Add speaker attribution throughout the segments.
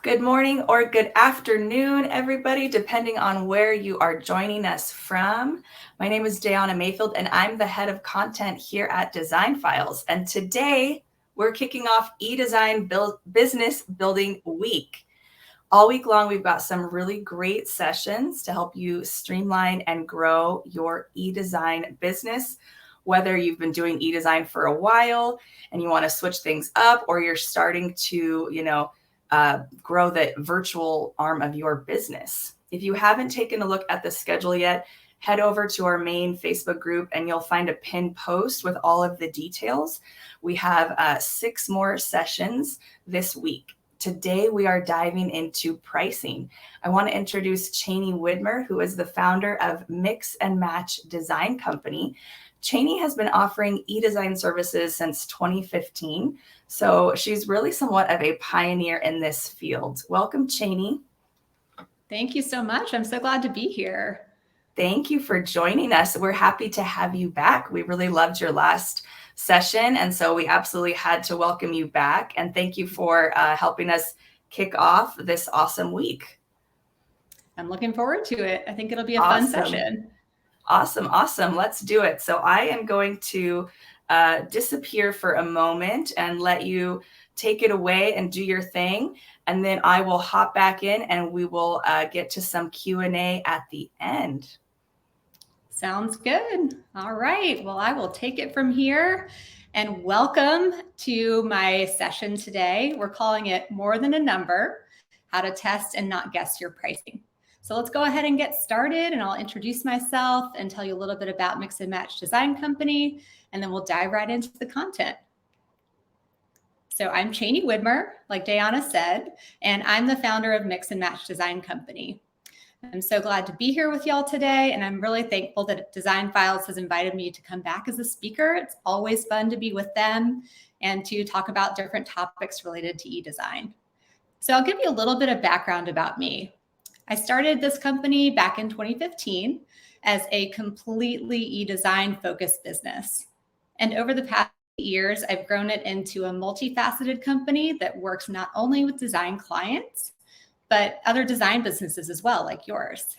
Speaker 1: Good morning or good afternoon, everybody, depending on where you are joining us from. My name is Dayana Mayfield, and I'm the head of content here at Design Files. And today we're kicking off eDesign Business Building Week. All week long, we've got some really great sessions to help you streamline and grow your eDesign business. Whether you've been doing eDesign for a while and you want to switch things up, or you're starting to, grow the virtual arm of your business. If you haven't taken a look at the schedule yet, head over to our main Facebook group and you'll find a pinned post with all of the details. We have 6 more sessions this week. Today, we are diving into pricing. I want to introduce Chaney Widmer, who is the founder of Mix and Match Design Company. Chaney has been offering eDesign services since 2015, so she's really somewhat of a pioneer in this field. Welcome, Chaney.
Speaker 2: Thank you so much. I'm so glad to be here.
Speaker 1: Thank you for joining us. We're happy to have you back. We really loved your last session, and so we absolutely had to welcome you back. And thank you for helping us kick off this awesome week.
Speaker 2: I'm looking forward to it. I think it'll be a fun session.
Speaker 1: Awesome. Let's do it. So I am going to disappear for a moment and let you take it away and do your thing. And then I will hop back in and we will get to some Q&A at the end.
Speaker 2: Sounds good. All right. Well, I will take it from here. And welcome to my session today. We're calling it More Than a Number, How to Test and Not Guess Your Pricing. So let's go ahead and get started, and I'll introduce myself and tell you a little bit about Mix and Match Design Company, and then we'll dive right into the content. So I'm Chaney Widmer, like Dayana said, and I'm the founder of Mix and Match Design Company. I'm so glad to be here with y'all today, and I'm really thankful that Design Files has invited me to come back as a speaker. It's always fun to be with them and to talk about different topics related to eDesign. So I'll give you a little bit of background about me. I started this company back in 2015 as a completely eDesign focused business. And over the past years, I've grown it into a multifaceted company that works not only with design clients, but other design businesses as well, like yours.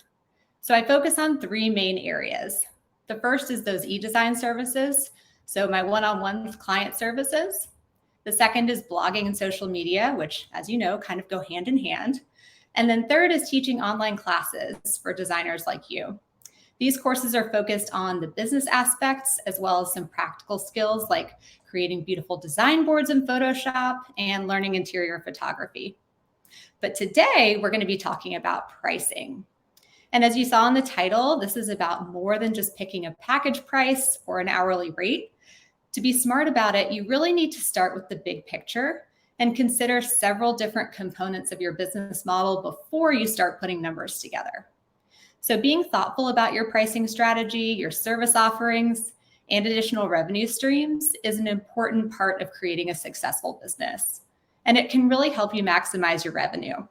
Speaker 2: So I focus on 3 main areas. The first is those eDesign services, so my one-on-one client services. The second is blogging and social media, which, as you know, kind of go hand in hand. And then third is teaching online classes for designers like you. These courses are focused on the business aspects as well as some practical skills like creating beautiful design boards in Photoshop and learning interior photography. But today we're going to be talking about pricing. And as you saw in the title, this is about more than just picking a package price or an hourly rate. To be smart about it, you really need to start with the big picture and consider several different components of your business model before you start putting numbers together. So being thoughtful about your pricing strategy, your service offerings, and additional revenue streams is an important part of creating a successful business. And it can really help you maximize your revenue.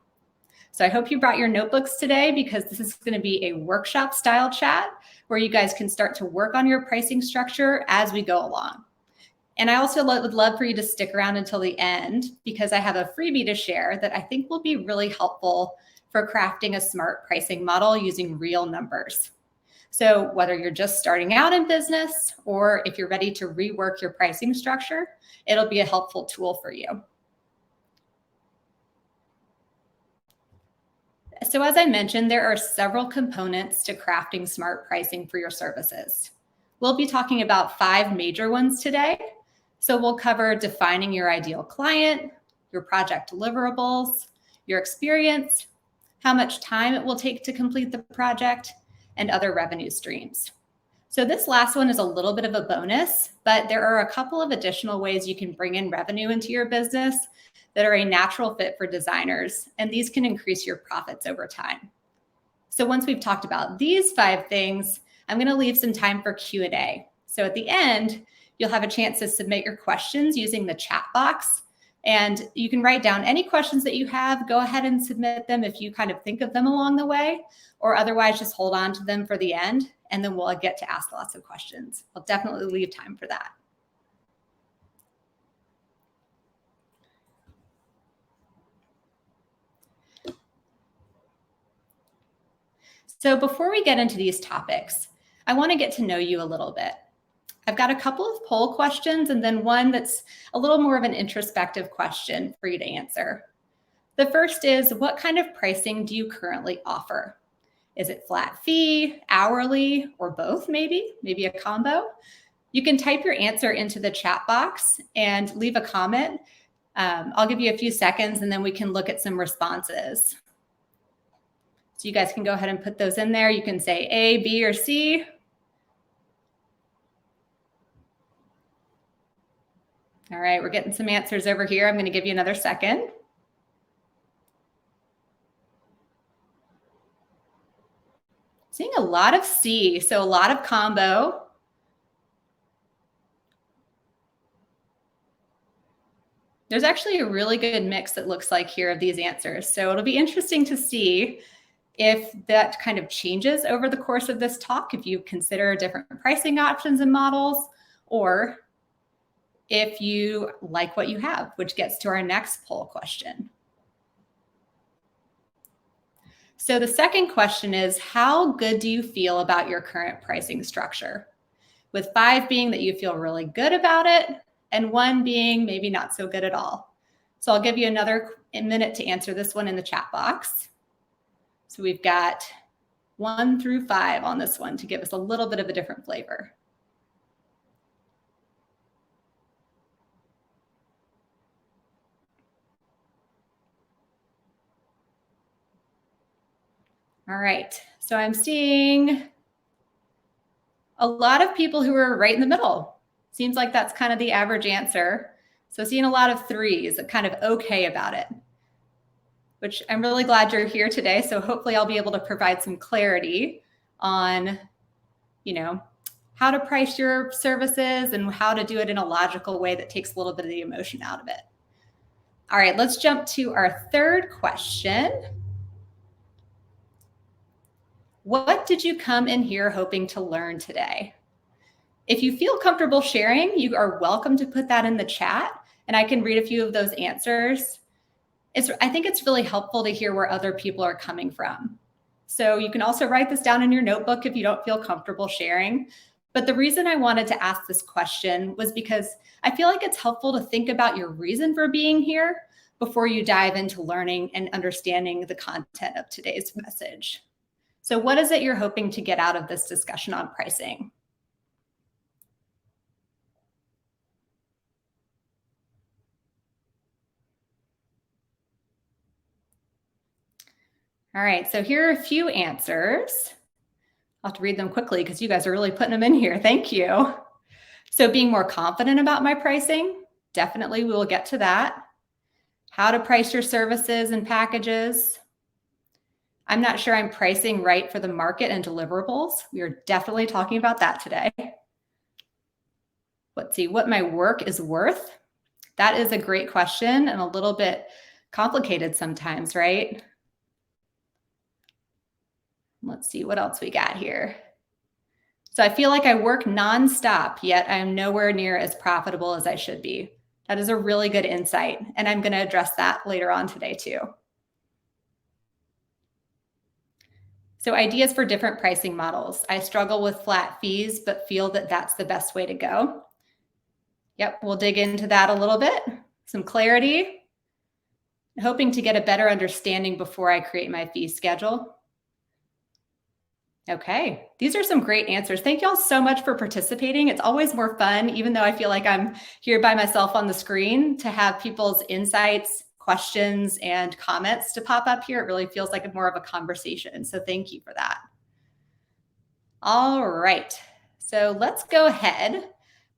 Speaker 2: So I hope you brought your notebooks today, because this is going to be a workshop style chat where you guys can start to work on your pricing structure as we go along. And I also would love for you to stick around until the end, because I have a freebie to share that I think will be really helpful for crafting a smart pricing model using real numbers. So whether you're just starting out in business or if you're ready to rework your pricing structure, it'll be a helpful tool for you. So as I mentioned, there are several components to crafting smart pricing for your services. We'll be talking about 5 major ones today. So we'll cover defining your ideal client, your project deliverables, your experience, how much time it will take to complete the project, and other revenue streams. So this last one is a little bit of a bonus, but there are a couple of additional ways you can bring in revenue into your business that are a natural fit for designers, and these can increase your profits over time. So once we've talked about these 5 things, I'm going to leave some time for Q&A. So at the end, you'll have a chance to submit your questions using the chat box, and you can write down any questions that you have. Go ahead and submit them if you kind of think of them along the way, or otherwise just hold on to them for the end, and then we'll get to ask lots of questions. I'll definitely leave time for that. So before we get into these topics, I want to get to know you a little bit. I've got a couple of poll questions and then one that's a little more of an introspective question for you to answer. The first is, what kind of pricing do you currently offer? Is it flat fee, hourly, or both maybe a combo? You can type your answer into the chat box and leave a comment. I'll give you a few seconds and then we can look at some responses. So you guys can go ahead and put those in there. You can say A, B, or C. All right, we're getting some answers over here. I'm going to give you another second. Seeing a lot of C, so a lot of combo. There's actually a really good mix, it looks like here, of these answers. So it'll be interesting to see if that kind of changes over the course of this talk, if you consider different pricing options and models, or if you like what you have, which gets to our next poll question. So the second question is, how good do you feel about your current pricing structure? With 5 being that you feel really good about it, and 1 being maybe not so good at all. So I'll give you another minute to answer this one in the chat box. So we've got 1 through 5 on this one to give us a little bit of a different flavor. All right, so I'm seeing a lot of people who are right in the middle. Seems like that's kind of the average answer. So seeing a lot of 3s, kind of okay about it, which I'm really glad you're here today. So hopefully I'll be able to provide some clarity on, how to price your services and how to do it in a logical way that takes a little bit of the emotion out of it. All right, let's jump to our third question. What did you come in here hoping to learn today? If you feel comfortable sharing, you are welcome to put that in the chat and I can read a few of those answers. I think it's really helpful to hear where other people are coming from. So you can also write this down in your notebook if you don't feel comfortable sharing. But the reason I wanted to ask this question was because I feel like it's helpful to think about your reason for being here before you dive into learning and understanding the content of today's message. So what is it you're hoping to get out of this discussion on pricing? All right, so here are a few answers. I'll have to read them quickly because you guys are really putting them in here. Thank you. So being more confident about my pricing, definitely we will get to that. How to price your services and packages. I'm not sure I'm pricing right for the market and deliverables. We are definitely talking about that today. Let's see, what my work is worth. That is a great question and a little bit complicated sometimes, right? Let's see what else we got here. So I feel like I work nonstop, yet I'm nowhere near as profitable as I should be. That is a really good insight, and I'm going to address that later on today too. So ideas for different pricing models. I struggle with flat fees, but feel that that's the best way to go. Yep, we'll dig into that a little bit. Some clarity. Hoping to get a better understanding before I create my fee schedule. Okay, these are some great answers. Thank y'all so much for participating. It's always more fun, even though I feel like I'm here by myself on the screen, to have people's insights, questions, and comments to pop up here. It really feels like more of a conversation. So thank you for that. All right, so let's go ahead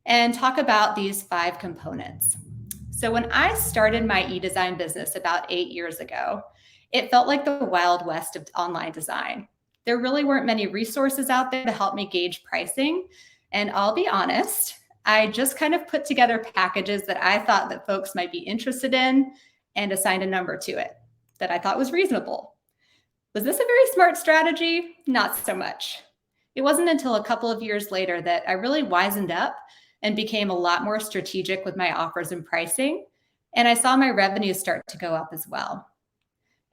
Speaker 2: and talk about these 5 components. So when I started my e-design business about 8 years ago, it felt like the Wild West of online design. There really weren't many resources out there to help me gauge pricing. And I'll be honest, I just kind of put together packages that I thought that folks might be interested in and assigned a number to it that I thought was reasonable. Was this a very smart strategy? Not so much. It wasn't until a couple of years later that I really wisened up and became a lot more strategic with my offers and pricing. And I saw my revenues start to go up as well.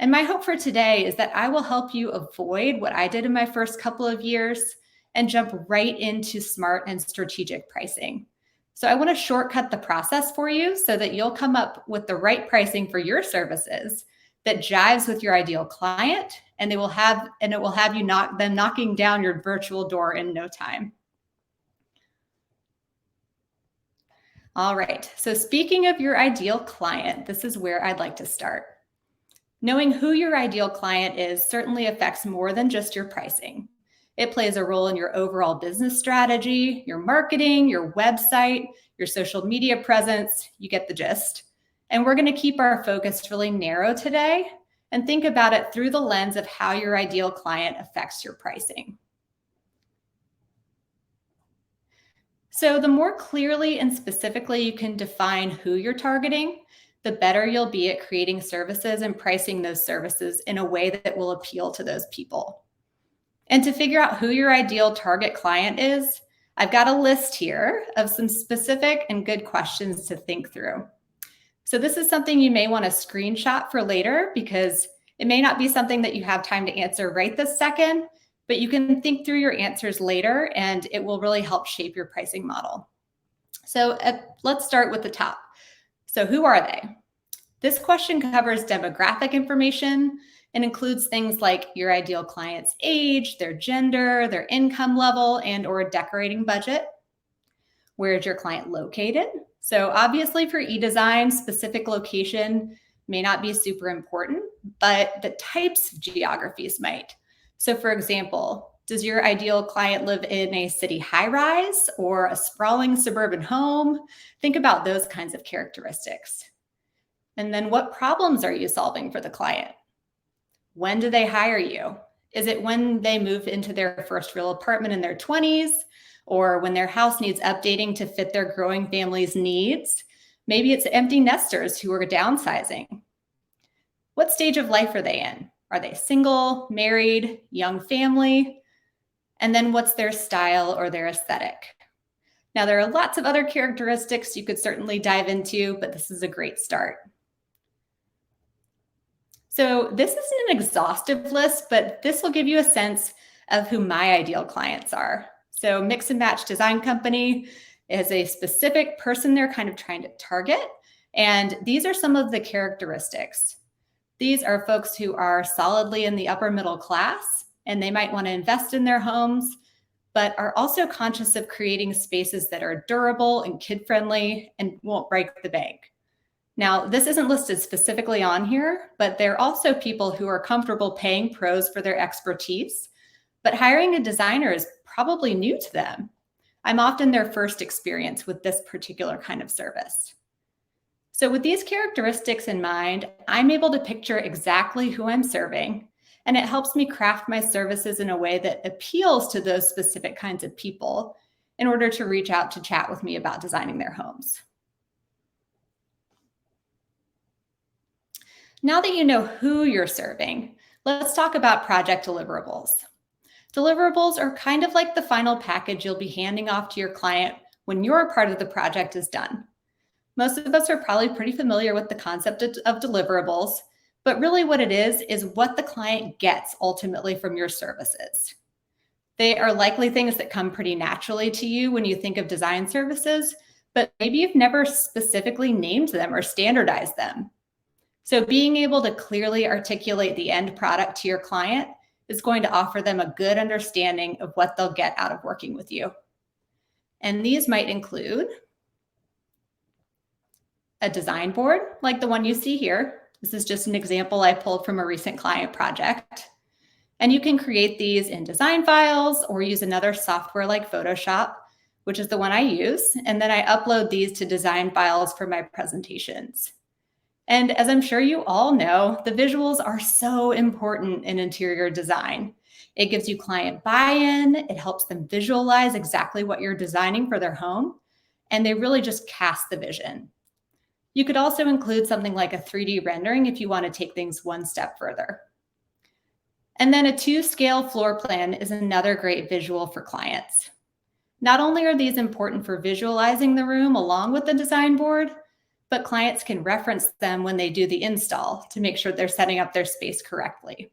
Speaker 2: And my hope for today is that I will help you avoid what I did in my first couple of years and jump right into smart and strategic pricing. So I want to shortcut the process for you so that you'll come up with the right pricing for your services that jives with your ideal client, and it will have you knocking down your virtual door in no time. All right, so speaking of your ideal client, this is where I'd like to start. Knowing who your ideal client is certainly affects more than just your pricing. It plays a role in your overall business strategy, your marketing, your website, your social media presence. You get the gist. And we're going to keep our focus really narrow today and think about it through the lens of how your ideal client affects your pricing. So the more clearly and specifically you can define who you're targeting, the better you'll be at creating services and pricing those services in a way that will appeal to those people. And to figure out who your ideal target client is, I've got a list here of some specific and good questions to think through. So this is something you may want to screenshot for later because it may not be something that you have time to answer right this second, but you can think through your answers later and it will really help shape your pricing model. So let's start with the top. So who are they? This question covers demographic information and includes things like your ideal client's age, their gender, their income level, and or decorating budget. Where is your client located? So obviously for eDesign, specific location may not be super important, but the types of geographies might. So for example, does your ideal client live in a city high-rise or a sprawling suburban home? Think about those kinds of characteristics. And then what problems are you solving for the client? When do they hire you? Is it when they move into their first real apartment in their 20s? Or when their house needs updating to fit their growing family's needs? Maybe it's empty nesters who are downsizing. What stage of life are they in? Are they single, married, young family? And then what's their style or their aesthetic? Now, there are lots of other characteristics you could certainly dive into, but this is a great start. So this isn't an exhaustive list, but this will give you a sense of who my ideal clients are. So Mix and Match Design Company is a specific person they're kind of trying to target. And these are some of the characteristics. These are folks who are solidly in the upper middle class, and they might want to invest in their homes, but are also conscious of creating spaces that are durable and kid-friendly and won't break the bank. Now, this isn't listed specifically on here, but they're also people who are comfortable paying pros for their expertise, but hiring a designer is probably new to them. I'm often their first experience with this particular kind of service. So with these characteristics in mind, I'm able to picture exactly who I'm serving, and it helps me craft my services in a way that appeals to those specific kinds of people in order to reach out to chat with me about designing their homes. Now that you know who you're serving, let's talk about project deliverables. Deliverables are kind of like the final package you'll be handing off to your client when your part of the project is done. Most of us are probably pretty familiar with the concept of deliverables, but really what it is what the client gets ultimately from your services. They are likely things that come pretty naturally to you when you think of design services, but maybe you've never specifically named them or standardized them. So being able to clearly articulate the end product to your client is going to offer them a good understanding of what they'll get out of working with you. And these might include a design board like the one you see here. This is just an example I pulled from a recent client project. And you can create these in DesignFiles or use another software like Photoshop, which is the one I use. And then I upload these to DesignFiles for my presentations. And as I'm sure you all know, the visuals are so important in interior design. It gives you client buy-in, it helps them visualize exactly what you're designing for their home, and they really just cast the vision. You could also include something like a 3D rendering if you want to take things one step further. And then a 2-scale floor plan is another great visual for clients. Not only are these important for visualizing the room along with the design board, but clients can reference them when they do the install to make sure they're setting up their space correctly.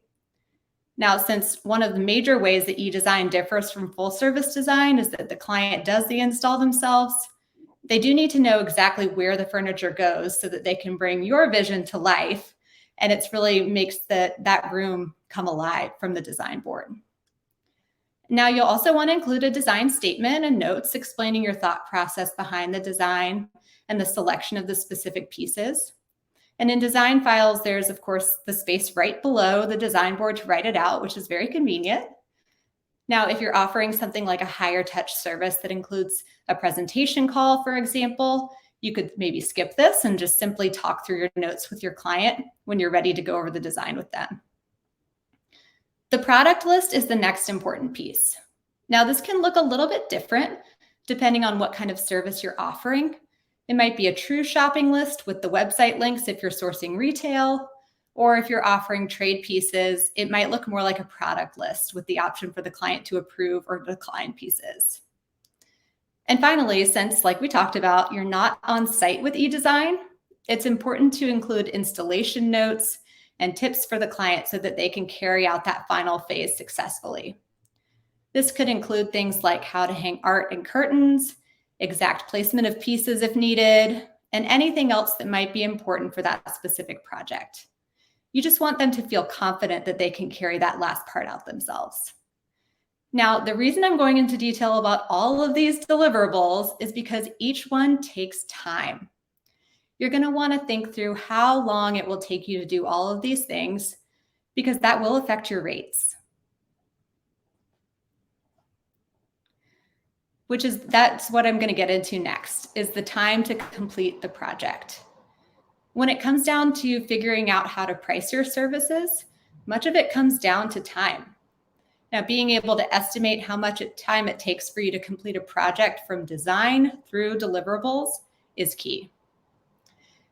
Speaker 2: Now, since one of the major ways that e-design differs from full service design is that the client does the install themselves, they do need to know exactly where the furniture goes so that they can bring your vision to life. And it's really makes that room come alive from the design board. Now, you'll also want to include a design statement and notes explaining your thought process behind the design and the selection of the specific pieces. And in design files, there's, of course, the space right below the design board to write it out, which is very convenient. Now, if you're offering something like a higher touch service that includes a presentation call, for example, you could maybe skip this and just simply talk through your notes with your client when you're ready to go over the design with them. The product list is the next important piece. Now, this can look a little bit different depending on what kind of service you're offering. It might be a true shopping list with the website links if you're sourcing retail, or if you're offering trade pieces, it might look more like a product list with the option for the client to approve or decline pieces. And finally, since, like we talked about, you're not on site with eDesign, it's important to include installation notes and tips for the client so that they can carry out that final phase successfully. This could include things like how to hang art and curtains, exact placement of pieces if needed, and anything else that might be important for that specific project. You just want them to feel confident that they can carry that last part out themselves. Now, the reason I'm going into detail about all of these deliverables is because each one takes time. You're going to want to think through how long it will take you to do all of these things, because that will affect your rates. That's what I'm going to get into next, is the time to complete the project. When it comes down to figuring out how to price your services, much of it comes down to time. Now, being able to estimate how much time it takes for you to complete a project from design through deliverables is key.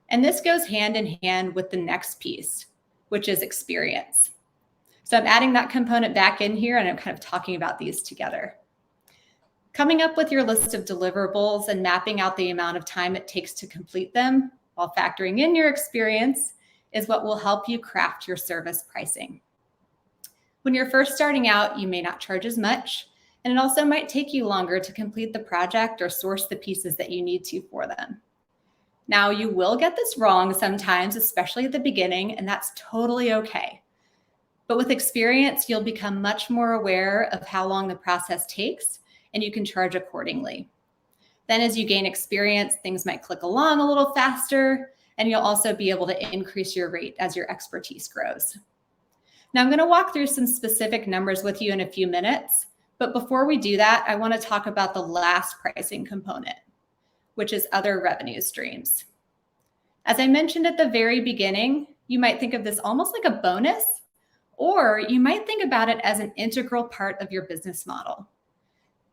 Speaker 2: And this goes hand in hand with the next piece, which is experience. So I'm adding that component back in here, and I'm kind of talking about these together. Coming up with your list of deliverables and mapping out the amount of time it takes to complete them while factoring in your experience is what will help you craft your service pricing. When you're first starting out, you may not charge as much, and it also might take you longer to complete the project or source the pieces that you need to for them. Now, you will get this wrong sometimes, especially at the beginning, and that's totally okay. But with experience, you'll become much more aware of how long the process takes, and you can charge accordingly. Then as you gain experience, things might click along a little faster, and you'll also be able to increase your rate as your expertise grows. Now, I'm going to walk through some specific numbers with you in a few minutes, but before we do that, I want to talk about the last pricing component, which is other revenue streams. As I mentioned at the very beginning, you might think of this almost like a bonus, or you might think about it as an integral part of your business model.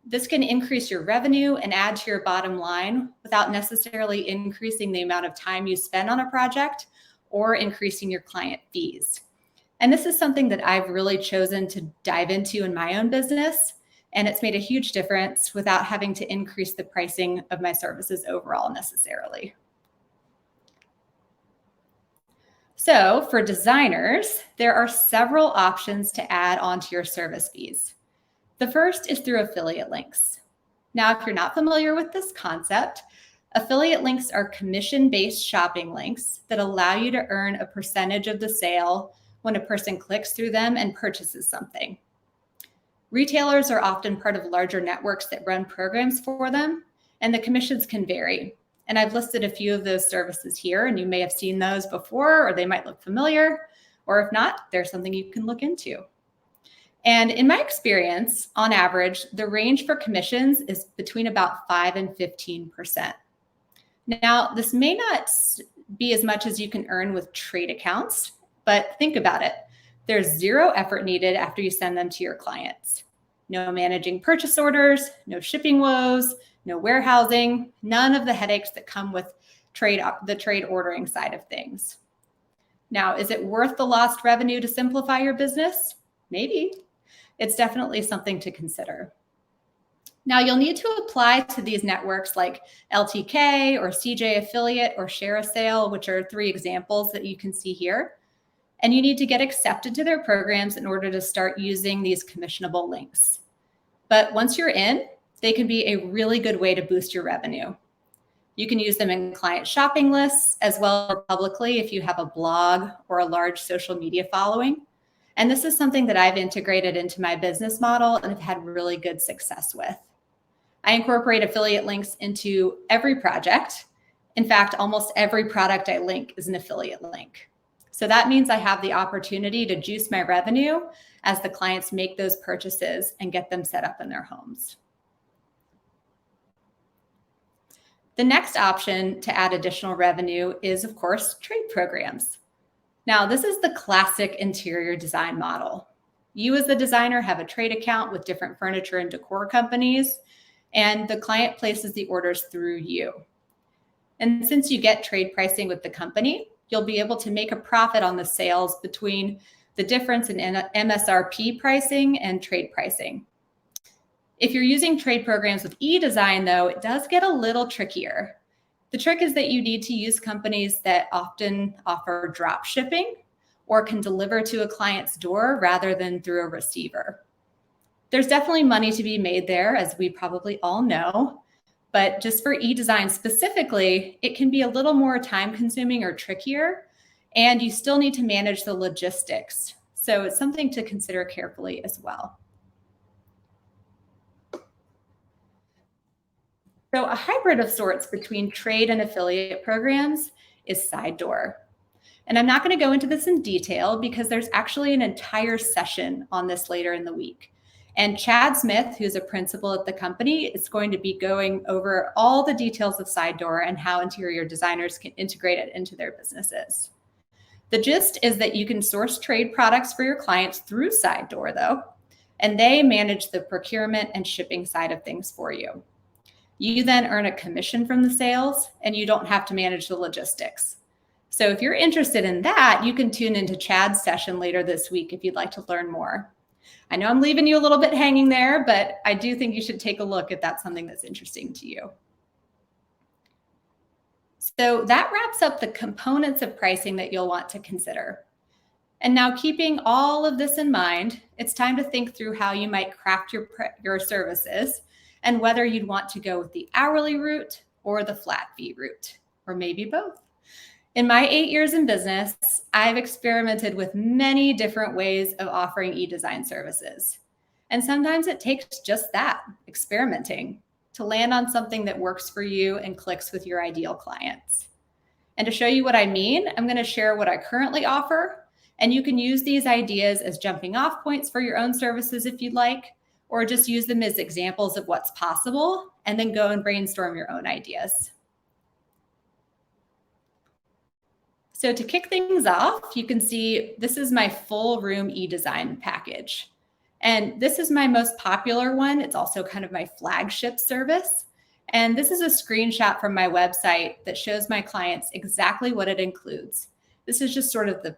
Speaker 2: This can increase your revenue and add to your bottom line without necessarily increasing the amount of time you spend on a project or increasing your client fees. And this is something that I've really chosen to dive into in my own business, and it's made a huge difference without having to increase the pricing of my services overall necessarily. So for designers, there are several options to add onto your service fees. The first is through affiliate links. Now, if you're not familiar with this concept, affiliate links are commission-based shopping links that allow you to earn a percentage of the sale when a person clicks through them and purchases something. Retailers are often part of larger networks that run programs for them, and the commissions can vary. And I've listed a few of those services here, and you may have seen those before, or they might look familiar, or if not, there's something you can look into. And in my experience, on average, the range for commissions is between about 5 and 15%. Now, this may not be as much as you can earn with trade accounts, but think about it. There's zero effort needed after you send them to your clients. No managing purchase orders, no shipping woes, no warehousing, none of the headaches that come with the trade ordering side of things. Now, is it worth the lost revenue to simplify your business? Maybe. It's definitely something to consider. Now you'll need to apply to these networks like LTK or CJ Affiliate or Share a Sale, which are 3 examples that you can see here. And you need to get accepted to their programs in order to start using these commissionable links. But once you're in, they can be a really good way to boost your revenue. You can use them in client shopping lists as well as publicly if you have a blog or a large social media following. And this is something that I've integrated into my business model and have had really good success with. I incorporate affiliate links into every project. In fact, almost every product I link is an affiliate link. So that means I have the opportunity to juice my revenue as the clients make those purchases and get them set up in their homes. The next option to add additional revenue is, of course, trade programs. Now, this is the classic interior design model. You as the designer have a trade account with different furniture and decor companies, and the client places the orders through you. And since you get trade pricing with the company, you'll be able to make a profit on the sales between the difference in MSRP pricing and trade pricing. If you're using trade programs with eDesign, though, it does get a little trickier. The trick is that you need to use companies that often offer drop shipping or can deliver to a client's door rather than through a receiver. There's definitely money to be made there, as we probably all know, but just for eDesign specifically, it can be a little more time-consuming or trickier, and you still need to manage the logistics. So it's something to consider carefully as well. So a hybrid of sorts between trade and affiliate programs is side door. And I'm not going to go into this in detail because there's actually an entire session on this later in the week. And Chad Smith, who's a principal at the company, is going to be going over all the details of side door and how interior designers can integrate it into their businesses. The gist is that you can source trade products for your clients through side door, though, and they manage the procurement and shipping side of things for you. You then earn a commission from the sales, and you don't have to manage the logistics. So if you're interested in that, you can tune into Chad's session later this week if you'd like to learn more. I know I'm leaving you a little bit hanging there, but I do think you should take a look if that's something that's interesting to you. So that wraps up the components of pricing that you'll want to consider. And now, keeping all of this in mind, it's time to think through how you might craft your services and whether you'd want to go with the hourly route or the flat fee route, or maybe both. In my 8 years in business, I've experimented with many different ways of offering eDesign services. And sometimes it takes just that, experimenting, to land on something that works for you and clicks with your ideal clients. And to show you what I mean, I'm going to share what I currently offer, and you can use these ideas as jumping off points for your own services if you'd like, or just use them as examples of what's possible, and then go and brainstorm your own ideas. So to kick things off, you can see this is my full room eDesign package. And this is my most popular one. It's also kind of my flagship service. And this is a screenshot from my website that shows my clients exactly what it includes. This is just sort of the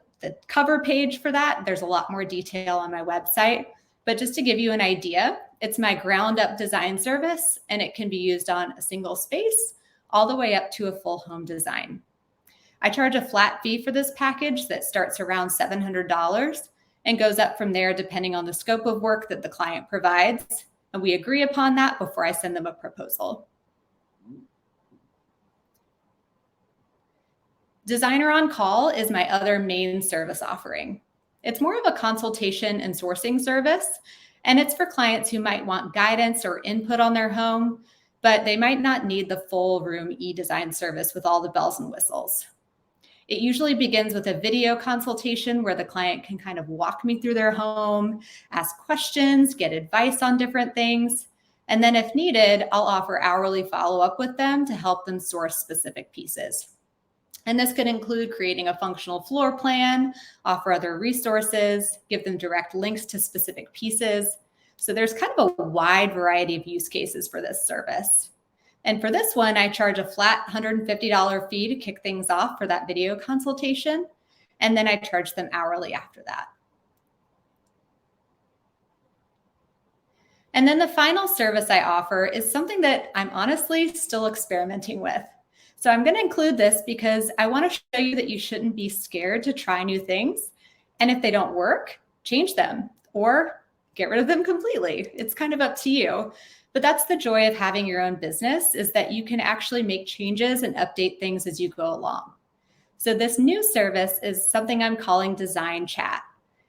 Speaker 2: cover page for that. There's a lot more detail on my website. But just to give you an idea, it's my ground up design service, and it can be used on a single space all the way up to a full home design. I charge a flat fee for this package that starts around $700 and goes up from there depending on the scope of work that the client provides. And we agree upon that before I send them a proposal. Designer on Call is my other main service offering. It's more of a consultation and sourcing service, and it's for clients who might want guidance or input on their home, but they might not need the full room eDesign service with all the bells and whistles. It usually begins with a video consultation where the client can kind of walk me through their home, ask questions, get advice on different things. And then if needed, I'll offer hourly follow-up with them to help them source specific pieces. And this could include creating a functional floor plan, offer other resources, give them direct links to specific pieces. So there's kind of a wide variety of use cases for this service. And for this one, I charge a flat $150 fee to kick things off for that video consultation. And then I charge them hourly after that. And then the final service I offer is something that I'm honestly still experimenting with. So I'm going to include this because I want to show you that you shouldn't be scared to try new things. And if they don't work, change them or get rid of them completely. It's kind of up to you. But that's the joy of having your own business, is that you can actually make changes and update things as you go along. So this new service is something I'm calling Design Chat,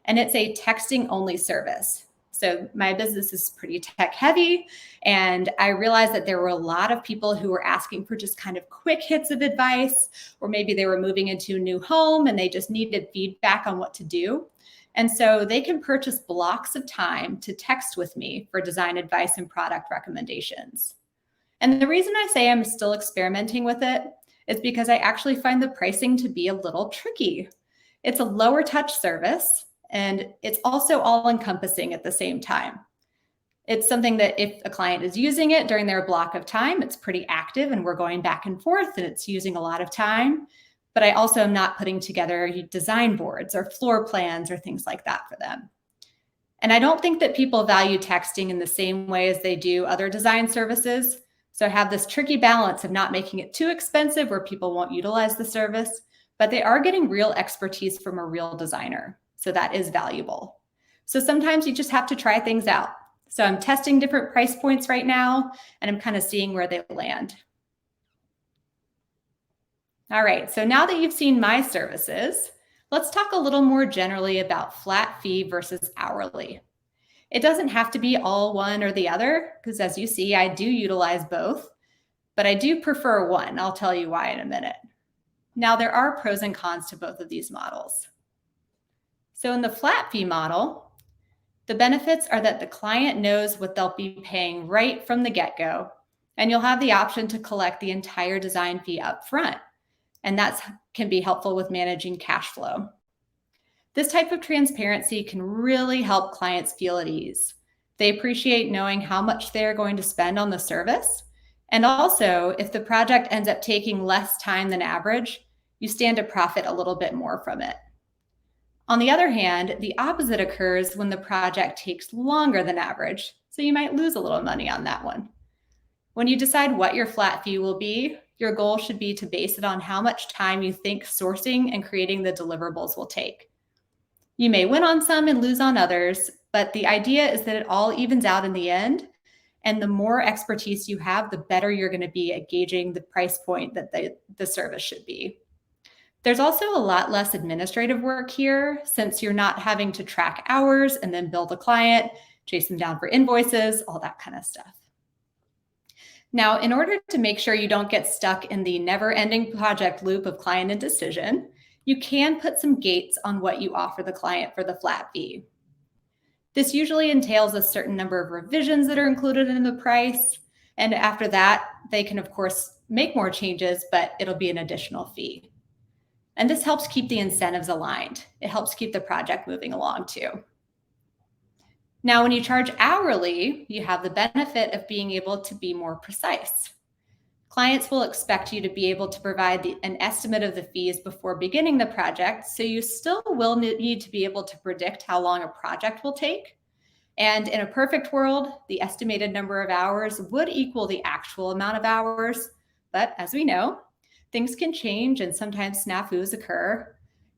Speaker 2: and it's a texting only service. So my business is pretty tech heavy, and I realized that there were a lot of people who were asking for just kind of quick hits of advice, or maybe they were moving into a new home and they just needed feedback on what to do. And so they can purchase blocks of time to text with me for design advice and product recommendations. And the reason I say I'm still experimenting with it is because I actually find the pricing to be a little tricky. It's a lower touch service, and it's also all encompassing at the same time. It's something that if a client is using it during their block of time, it's pretty active and we're going back and forth and it's using a lot of time. But I also am not putting together design boards or floor plans or things like that for them. And I don't think that people value texting in the same way as they do other design services. So I have this tricky balance of not making it too expensive where people won't utilize the service, but they are getting real expertise from a real designer. So that is valuable. So sometimes you just have to try things out. So I'm testing different price points right now, and I'm kind of seeing where they land. All right, so now that you've seen my services, let's talk a little more generally about flat fee versus hourly. It doesn't have to be all one or the other, because as you see, I do utilize both, but I do prefer one. I'll tell you why in a minute. Now, there are pros and cons to both of these models. So in the flat fee model, the benefits are that the client knows what they'll be paying right from the get-go, and you'll have the option to collect the entire design fee up front, and that can be helpful with managing cash flow. This type of transparency can really help clients feel at ease. They appreciate knowing how much they're going to spend on the service. And also, if the project ends up taking less time than average, you stand to profit a little bit more from it. On the other hand, the opposite occurs when the project takes longer than average, so you might lose a little money on that one. When you decide what your flat fee will be, your goal should be to base it on how much time you think sourcing and creating the deliverables will take. You may win on some and lose on others, but the idea is that it all evens out in the end. And the more expertise you have, the better you're going to be at gauging the price point that the service should be. There's also a lot less administrative work here, since you're not having to track hours and then bill the client, chase them down for invoices, all that kind of stuff. Now, in order to make sure you don't get stuck in the never-ending project loop of client indecision, you can put some gates on what you offer the client for the flat fee. This usually entails a certain number of revisions that are included in the price. And after that, they can, of course, make more changes, but it'll be an additional fee. And this helps keep the incentives aligned. It helps keep the project moving along too. Now, when you charge hourly, you have the benefit of being able to be more precise. Clients will expect you to be able to provide an estimate of the fees before beginning the project, so you still will need to be able to predict how long a project will take. And in a perfect world, the estimated number of hours would equal the actual amount of hours. But as we know, things can change and sometimes snafus occur.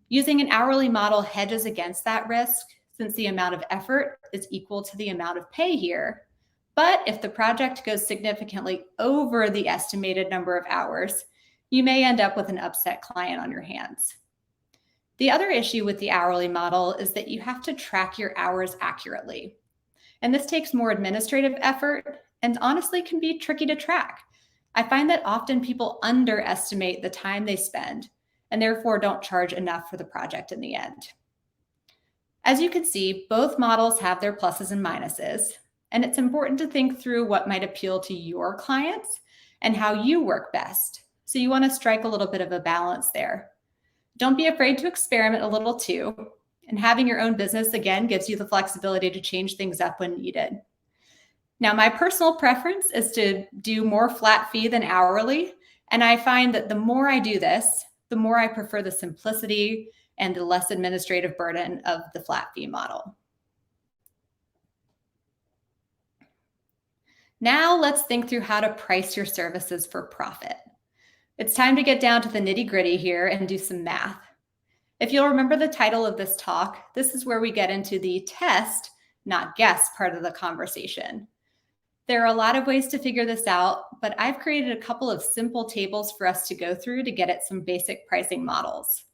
Speaker 2: Using an hourly model hedges against that risk, since the amount of effort is equal to the amount of pay here. But if the project goes significantly over the estimated number of hours, you may end up with an upset client on your hands. The other issue with the hourly model is that you have to track your hours accurately. And this takes more administrative effort and honestly can be tricky to track. I find that often people underestimate the time they spend and therefore don't charge enough for the project in the end. As you can see, both models have their pluses and minuses, and it's important to think through what might appeal to your clients and how you work best. So you want to strike a little bit of a balance there. Don't be afraid to experiment a little too, and having your own business, again, gives you the flexibility to change things up when needed. Now, my personal preference is to do more flat fee than hourly, and I find that the more I do this, the more I prefer the simplicity and the less administrative burden of the flat fee model. Now let's think through how to price your services for profit. It's time to get down to the nitty-gritty here and do some math. If you'll remember the title of this talk, this is where we get into the test, not guess part of the conversation. There are a lot of ways to figure this out, but I've created a couple of simple tables for us to go through to get at some basic pricing models.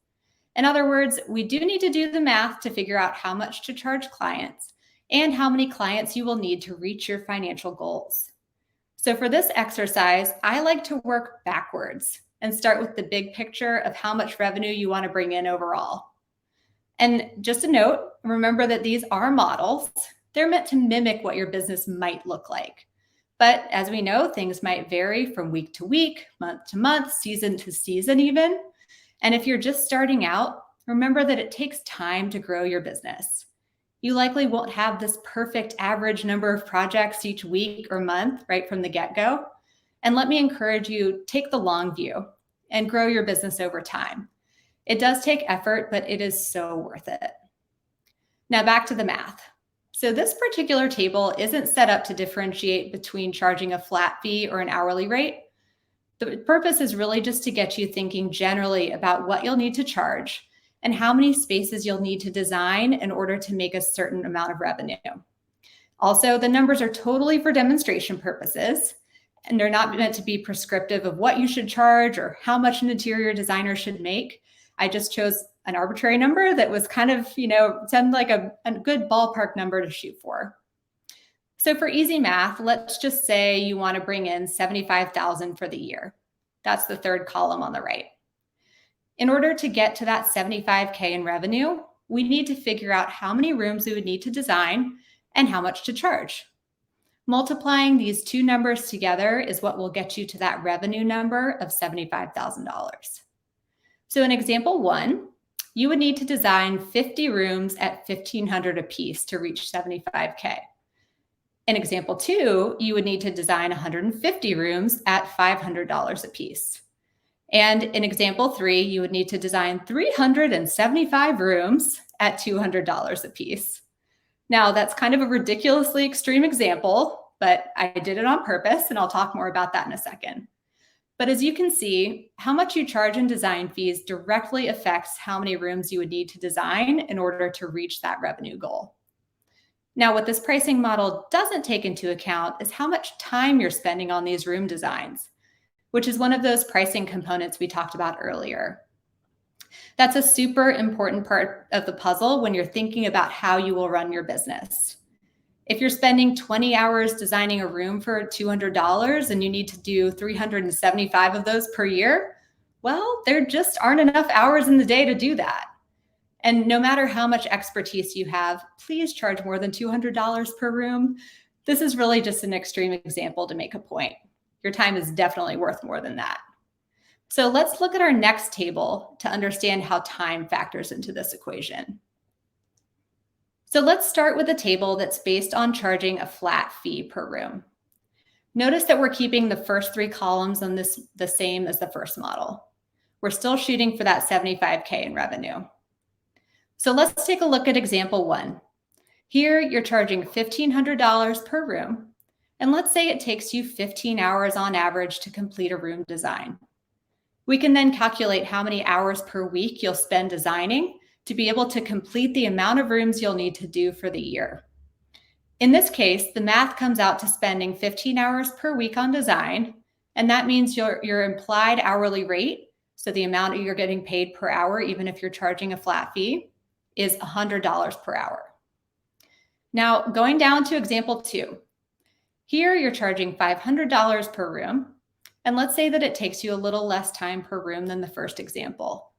Speaker 2: In other words, we do need to do the math to figure out how much to charge clients and how many clients you will need to reach your financial goals. So for this exercise, I like to work backwards and start with the big picture of how much revenue you want to bring in overall. And just a note, remember that these are models. They're meant to mimic what your business might look like. But as we know, things might vary from week to week, month to month, season to season even. And if you're just starting out, remember that it takes time to grow your business. You likely won't have this perfect average number of projects each week or month right from the get-go. And let me encourage you, take the long view and grow your business over time. It does take effort, but it is so worth it. Now back to the math. So this particular table isn't set up to differentiate between charging a flat fee or an hourly rate. The purpose is really just to get you thinking generally about what you'll need to charge and how many spaces you'll need to design in order to make a certain amount of revenue. Also, the numbers are totally for demonstration purposes, and they're not meant to be prescriptive of what you should charge or how much an interior designer should make. I just chose an arbitrary number that was kind of, sounded like a good ballpark number to shoot for. So for easy math, let's just say you want to bring in $75,000 for the year. That's the third column on the right. In order to get to that $75K in revenue, we need to figure out how many rooms we would need to design and how much to charge. Multiplying these two numbers together is what will get you to that revenue number of $75,000. So in example 1, you would need to design 50 rooms at $1,500 a piece to reach $75K. In example 2, you would need to design 150 rooms at $500 a piece. And in example 3, you would need to design 375 rooms at $200 a piece. Now, that's kind of a ridiculously extreme example, but I did it on purpose, and I'll talk more about that in a second. But as you can see, how much you charge in design fees directly affects how many rooms you would need to design in order to reach that revenue goal. Now, what this pricing model doesn't take into account is how much time you're spending on these room designs, which is one of those pricing components we talked about earlier. That's a super important part of the puzzle when you're thinking about how you will run your business. If you're spending 20 hours designing a room for $200 and you need to do 375 of those per year, well, there just aren't enough hours in the day to do that. And no matter how much expertise you have, please charge more than $200 per room. This is really just an extreme example to make a point. Your time is definitely worth more than that. So let's look at our next table to understand how time factors into this equation. So let's start with a table that's based on charging a flat fee per room. Notice that we're keeping the first 3 columns on this the same as the first model. We're still shooting for that $75K in revenue. So let's take a look at example 1. Here you're charging $1,500 per room, and let's say it takes you 15 hours on average to complete a room design. We can then calculate how many hours per week you'll spend designing to be able to complete the amount of rooms you'll need to do for the year. In this case, the math comes out to spending 15 hours per week on design, and that means your implied hourly rate, so the amount that you're getting paid per hour, even if you're charging a flat fee, is $100 per hour. Now, going down to example 2. Here you're charging $500 per room, and let's say that it takes you a little less time per room than the first example.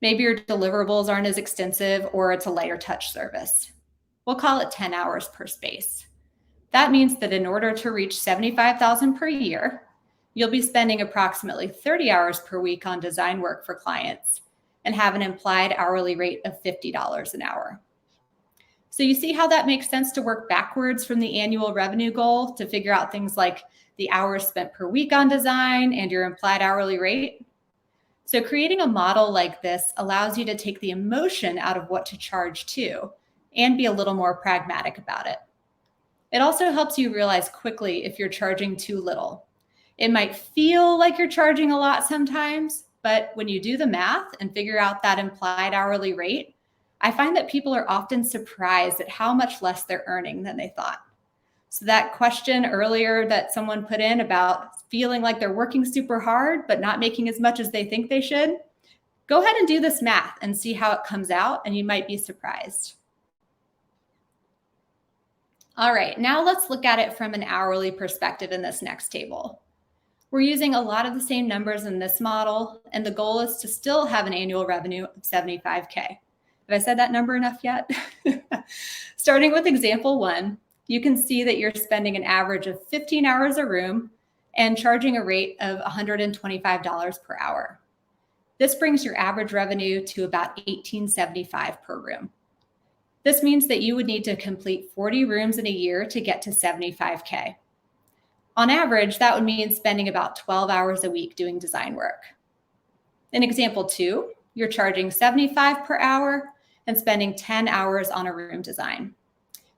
Speaker 2: Maybe your deliverables aren't as extensive, or it's a lighter touch service. We'll call it 10 hours per space. That means that in order to reach $75,000 per year, you'll be spending approximately 30 hours per week on design work for clients and have an implied hourly rate of $50 an hour. So you see how that makes sense to work backwards from the annual revenue goal to figure out things like the hours spent per week on design and your implied hourly rate? So creating a model like this allows you to take the emotion out of what to charge to and be a little more pragmatic about it. It also helps you realize quickly if you're charging too little. It might feel like you're charging a lot sometimes, but when you do the math and figure out that implied hourly rate, I find that people are often surprised at how much less they're earning than they thought. So that question earlier that someone put in about feeling like they're working super hard, but not making as much as they think they should, go ahead and do this math and see how it comes out, and you might be surprised. All right, now let's look at it from an hourly perspective in this next table. We're using a lot of the same numbers in this model, and the goal is to still have an annual revenue of $75K. Have I said that number enough yet? Starting with example 1, you can see that you're spending an average of 15 hours a room and charging a rate of $125 per hour. This brings your average revenue to about $1,875 per room. This means that you would need to complete 40 rooms in a year to get to $75K. On average, that would mean spending about 12 hours a week doing design work. In example 2, you're charging $75 per hour and spending 10 hours on a room design.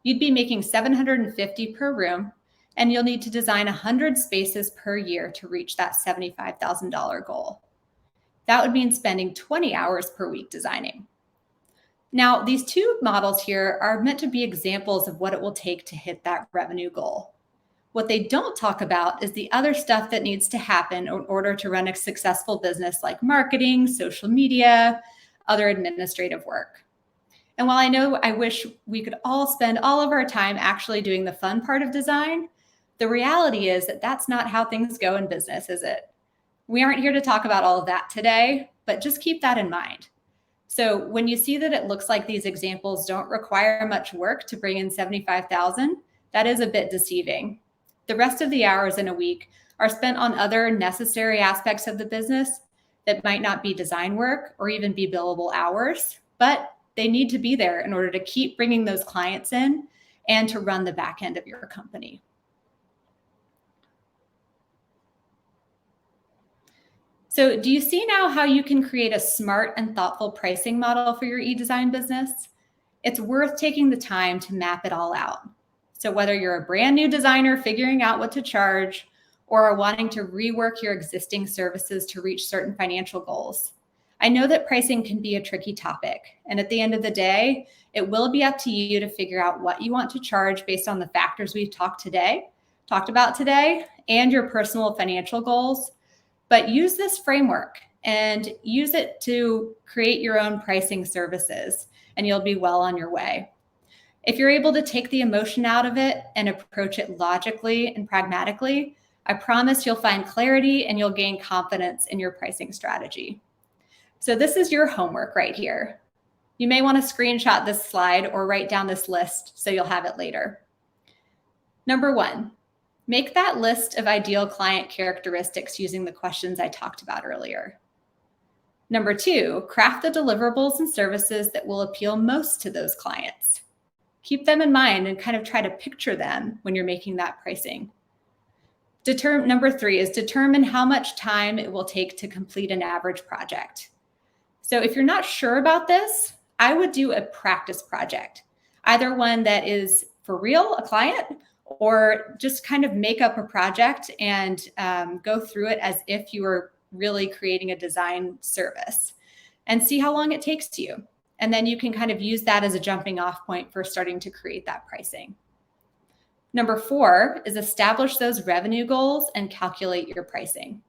Speaker 2: You'd be making $750 per room, and you'll need to design 100 spaces per year to reach that $75,000 goal. That would mean spending 20 hours per week designing. Now, these two models here are meant to be examples of what it will take to hit that revenue goal. What they don't talk about is the other stuff that needs to happen in order to run a successful business, like marketing, social media, other administrative work. And while I know I wish we could all spend all of our time actually doing the fun part of design, the reality is that that's not how things go in business, is it? We aren't here to talk about all of that today, but just keep that in mind. So when you see that it looks like these examples don't require much work to bring in $75,000, that is a bit deceiving. The rest of the hours in a week are spent on other necessary aspects of the business that might not be design work or even be billable hours, but they need to be there in order to keep bringing those clients in and to run the back end of your company. So do you see now how you can create a smart and thoughtful pricing model for your e-design business? It's worth taking the time to map it all out. So whether you're a brand new designer figuring out what to charge or are wanting to rework your existing services to reach certain financial goals, I know that pricing can be a tricky topic. And at the end of the day, it will be up to you to figure out what you want to charge based on the factors we've talked about today, and your personal financial goals. But use this framework and use it to create your own pricing services, and you'll be well on your way. If you're able to take the emotion out of it and approach it logically and pragmatically, I promise you'll find clarity and you'll gain confidence in your pricing strategy. So this is your homework right here. You may want to screenshot this slide or write down this list so you'll have it later. Number 1, make that list of ideal client characteristics using the questions I talked about earlier. Number 2, craft the deliverables and services that will appeal most to those clients. Keep them in mind and kind of try to picture them when you're making that pricing. Number 3 is determine how much time it will take to complete an average project. So if you're not sure about this, I would do a practice project, either one that is for real, a client, or just kind of make up a project and go through it as if you were really creating a design service and see how long it takes you. And then you can kind of use that as a jumping off point for starting to create that pricing. Number 4 is establish those revenue goals and calculate your pricing.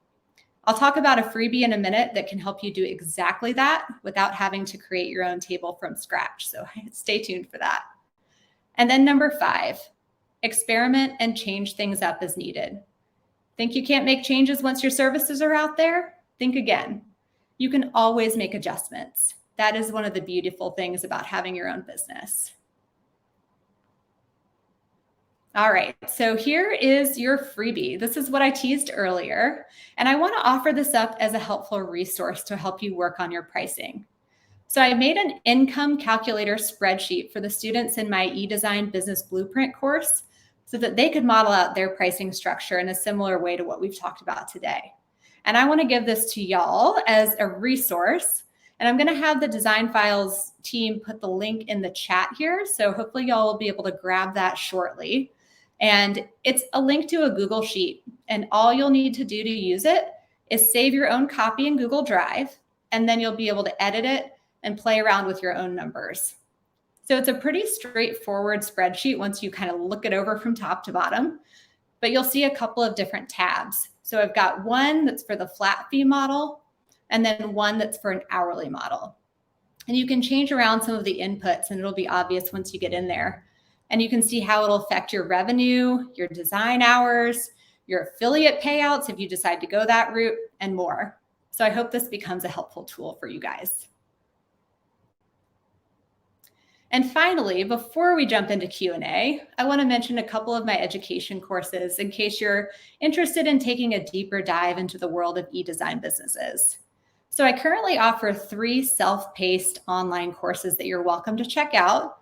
Speaker 2: I'll talk about a freebie in a minute that can help you do exactly that without having to create your own table from scratch. So stay tuned for that. And then number 5, experiment and change things up as needed. Think you can't make changes once your services are out there? Think again. You can always make adjustments. That is one of the beautiful things about having your own business. All right, so here is your freebie. This is what I teased earlier, and I want to offer this up as a helpful resource to help you work on your pricing. So I made an income calculator spreadsheet for the students in my eDesign Business Blueprint course so that they could model out their pricing structure in a similar way to what we've talked about today. And I want to give this to y'all as a resource. And I'm going to have the Design Files team put the link in the chat here. So hopefully y'all will be able to grab that shortly. And it's a link to a Google Sheet. And all you'll need to do to use it is save your own copy in Google Drive, and then you'll be able to edit it and play around with your own numbers. So it's a pretty straightforward spreadsheet once you kind of look it over from top to bottom, but you'll see a couple of different tabs. So I've got one that's for the flat fee model, and then one that's for an hourly model. And you can change around some of the inputs, and it'll be obvious once you get in there. And you can see how it'll affect your revenue, your design hours, your affiliate payouts if you decide to go that route, and more. So I hope this becomes a helpful tool for you guys. And finally, before we jump into Q&A, I want to mention a couple of my education courses in case you're interested in taking a deeper dive into the world of e-design businesses. So I currently offer 3 self-paced online courses that you're welcome to check out.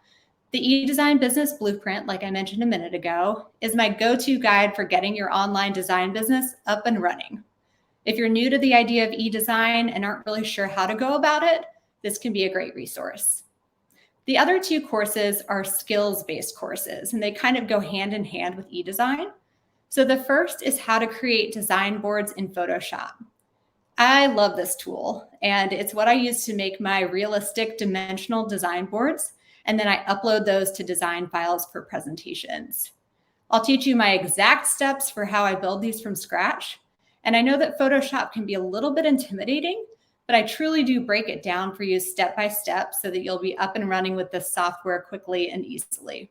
Speaker 2: The e-design business blueprint, like I mentioned a minute ago, is my go-to guide for getting your online design business up and running. If you're new to the idea of e-design and aren't really sure how to go about it, this can be a great resource. The other 2 courses are skills-based courses, and they kind of go hand in hand with e-design. So the first is how to create design boards in Photoshop. I love this tool, and it's what I use to make my realistic dimensional design boards, and then I upload those to DesignFiles for presentations. I'll teach you my exact steps for how I build these from scratch, and I know that Photoshop can be a little bit intimidating, but I truly do break it down for you step by step so that you'll be up and running with this software quickly and easily.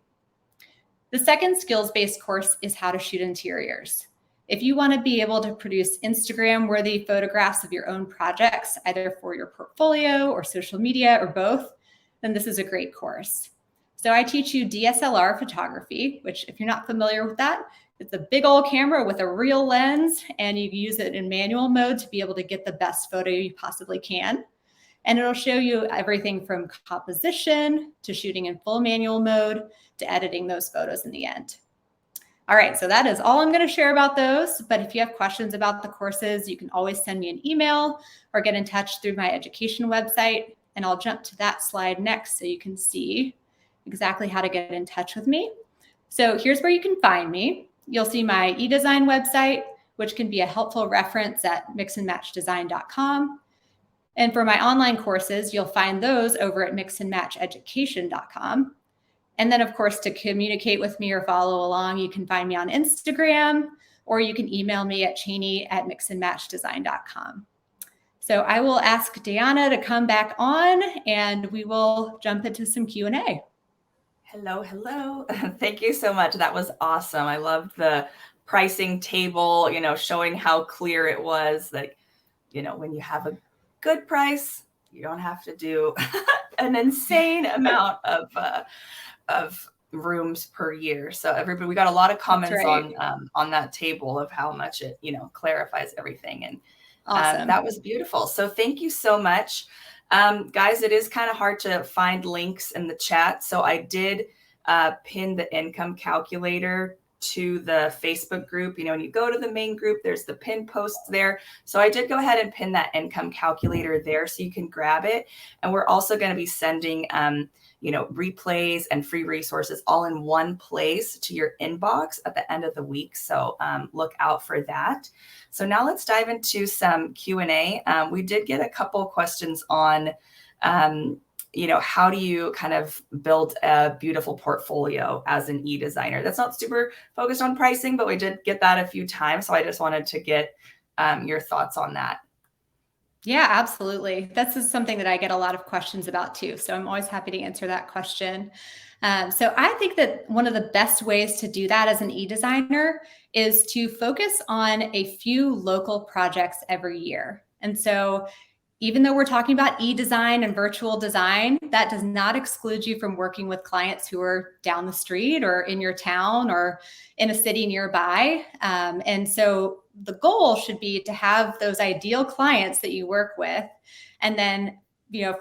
Speaker 2: The second skills-based course is how to shoot interiors. If you want to be able to produce Instagram-worthy photographs of your own projects, either for your portfolio or social media or both, then this is a great course. So I teach you DSLR photography, which if you're not familiar with that, it's a big old camera with a real lens, and you use it in manual mode to be able to get the best photo you possibly can. And it'll show you everything from composition to shooting in full manual mode to editing those photos in the end. All right, so that is all I'm going to share about those. But if you have questions about the courses, you can always send me an email or get in touch through my education website. And I'll jump to that slide next so you can see exactly how to get in touch with me. So here's where you can find me. You'll see my eDesign website, which can be a helpful reference at mixandmatchdesign.com. And for my online courses, you'll find those over at mixandmatcheducation.com. And then, of course, to communicate with me or follow along, you can find me on Instagram, or you can email me at Chaney@mixandmatchdesign.com. So I will ask Deanna to come back on, and we will jump into some Q&A.
Speaker 1: Hello, hello. Thank you so much. That was awesome. I loved the pricing table, showing how clear it was that, when you have a good price, you don't have to do an insane amount of rooms per year. So everybody, we got a lot of comments on that table of how much it, clarifies everything. And
Speaker 2: awesome.
Speaker 1: That was beautiful. So thank you so much. Guys, it is kind of hard to find links in the chat. So I did pin the income calculator to the Facebook group. When you go to the main group, there's the pin posts there. So I did go ahead and pin that income calculator there so you can grab it. And we're also going to be sending, replays and free resources all in one place to your inbox at the end of the week. So look out for that. So now let's dive into some Q&A. We did get a couple questions on, how do you kind of build a beautiful portfolio as an e-designer? That's not super focused on pricing, but we did get that a few times. So I just wanted to get your thoughts on that.
Speaker 2: Yeah, absolutely. This is something that I get a lot of questions about too. So I'm always happy to answer that question. So I think that one of the best ways to do that as an e-designer is to focus on a few local projects every year. And so even though we're talking about e-design and virtual design, that does not exclude you from working with clients who are down the street or in your town or in a city nearby. And so the goal should be to have those ideal clients that you work with, and then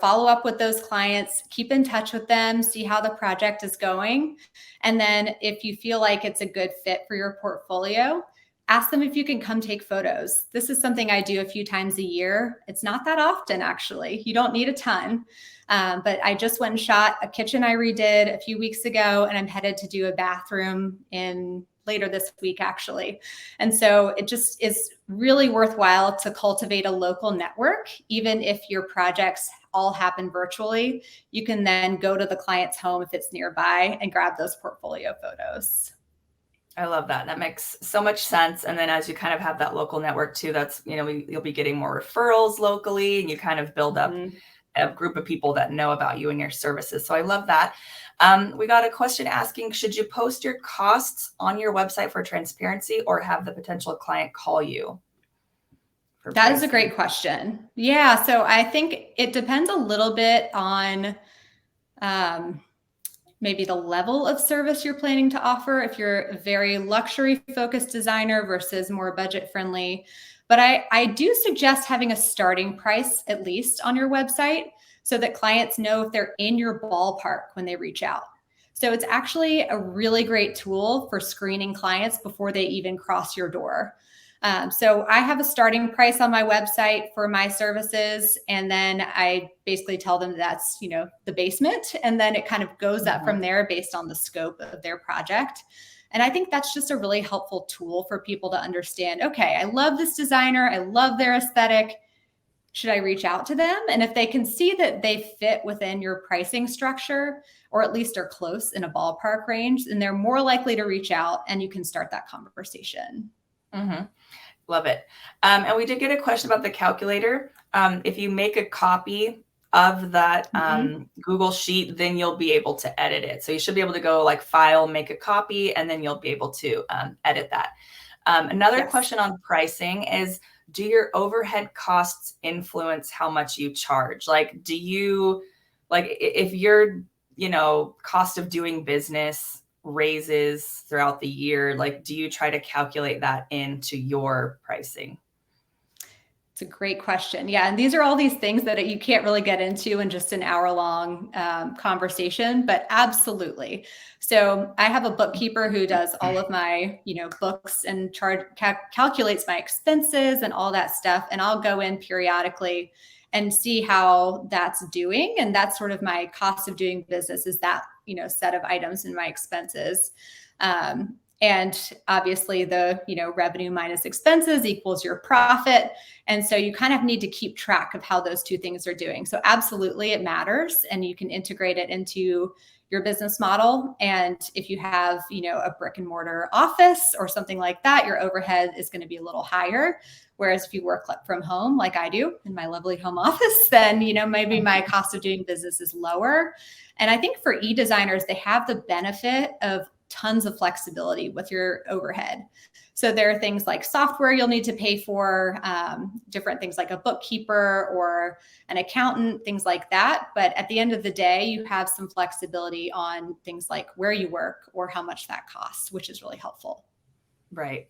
Speaker 2: follow up with those clients, keep in touch with them, see how the project is going. And then if you feel like it's a good fit for your portfolio, ask them if you can come take photos. This is something I do a few times a year. It's not that often, actually. You don't need a ton. But I just went and shot a kitchen I redid a few weeks ago, and I'm headed to do a bathroom in later this week, actually. And so it just is really worthwhile to cultivate a local network. Even if your projects all happen virtually, you can then go to the client's home if it's nearby and grab those portfolio photos.
Speaker 1: I love that. That makes so much sense. And then as you kind of have that local network too, that's, you'll be getting more referrals locally, and you kind of build up a group of people that know about you and your services. So I love that. We got a question asking, should you post your costs on your website for transparency, or have the potential client call you?
Speaker 2: That is a great question. Yeah. So I think it depends a little bit on maybe the level of service you're planning to offer, if you're a very luxury focused designer versus more budget friendly. But I do suggest having a starting price at least on your website so that clients know if they're in your ballpark when they reach out. So it's actually a really great tool for screening clients before they even cross your door. So I have a starting price on my website for my services. And then I basically tell them that's, the basement. And then it kind of goes up from there based on the scope of their project. And I think that's just a really helpful tool for people to understand, okay, I love this designer. I love their aesthetic. Should I reach out to them? And if they can see that they fit within your pricing structure, or at least are close in a ballpark range, then they're more likely to reach out and you can start that conversation.
Speaker 1: Love it. And we did get a question about the calculator. If you make a copy of that Google sheet, then you'll be able to edit it. So you should be able to go like file, make a copy, and then you'll be able to edit that. Another question on pricing is, do your overhead costs influence how much you charge? Like, do you, like, if your, cost of doing business raises throughout the year, like, do you try to calculate that into your pricing?
Speaker 2: It's a great question. Yeah. And these are all these things that you can't really get into in just an hour-long conversation, but absolutely. So I have a bookkeeper who does all of my, books and calculates my expenses and all that stuff. And I'll go in periodically and see how that's doing. And that's sort of my cost of doing business, is that, set of items in my expenses. And obviously the, revenue minus expenses equals your profit. And so you kind of need to keep track of how those two things are doing. So absolutely it matters, and you can integrate it into your business model. And if you have, a brick and mortar office or something like that, your overhead is going to be a little higher. Whereas if you work from home, like I do in my lovely home office, then, maybe my cost of doing business is lower. And I think for e-designers, they have the benefit of tons of flexibility with your overhead. So there are things like software you'll need to pay for, different things like a bookkeeper or an accountant, things like that. But at the end of the day, you have some flexibility on things like where you work or how much that costs, which is really helpful.
Speaker 1: Right.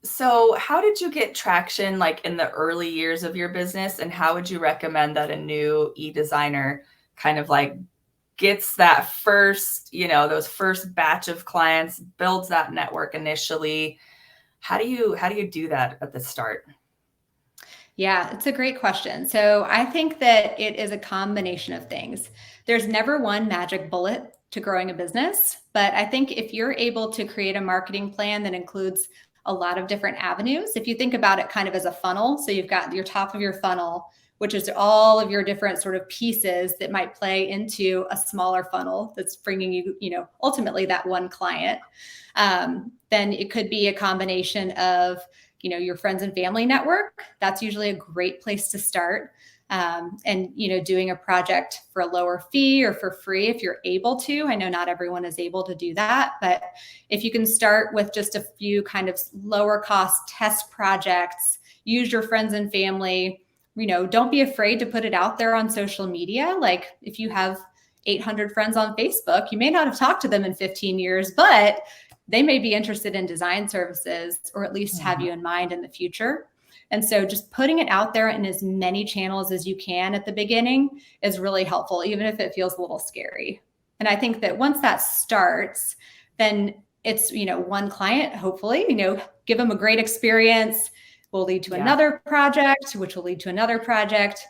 Speaker 1: So how did you get traction like in the early years of your business, and how would you recommend that a new e-designer kind of like gets that first, those first batch of clients, builds that network initially? How do you do that at the start?
Speaker 2: Yeah, it's a great question. So I think that it is a combination of things. There's never one magic bullet to growing a business, but I think if you're able to create a marketing plan that includes a lot of different avenues, if you think about it kind of as a funnel, so you've got your top of your funnel, which is all of your different sort of pieces that might play into a smaller funnel that's bringing you, ultimately that one client. Then it could be a combination of, your friends and family network. That's usually a great place to start. And, doing a project for a lower fee or for free if you're able to. I know not everyone is able to do that, but if you can start with just a few kind of lower cost test projects, use your friends and family, don't be afraid to put it out there on social media. Like if you have 800 friends on Facebook, you may not have talked to them in 15 years, but they may be interested in design services, or at least have you in mind in the future. And so just putting it out there in as many channels as you can at the beginning is really helpful, even if it feels a little scary. And I think that once that starts, then it's, one client, hopefully, give them a great experience, will lead to another project, which will lead to another project.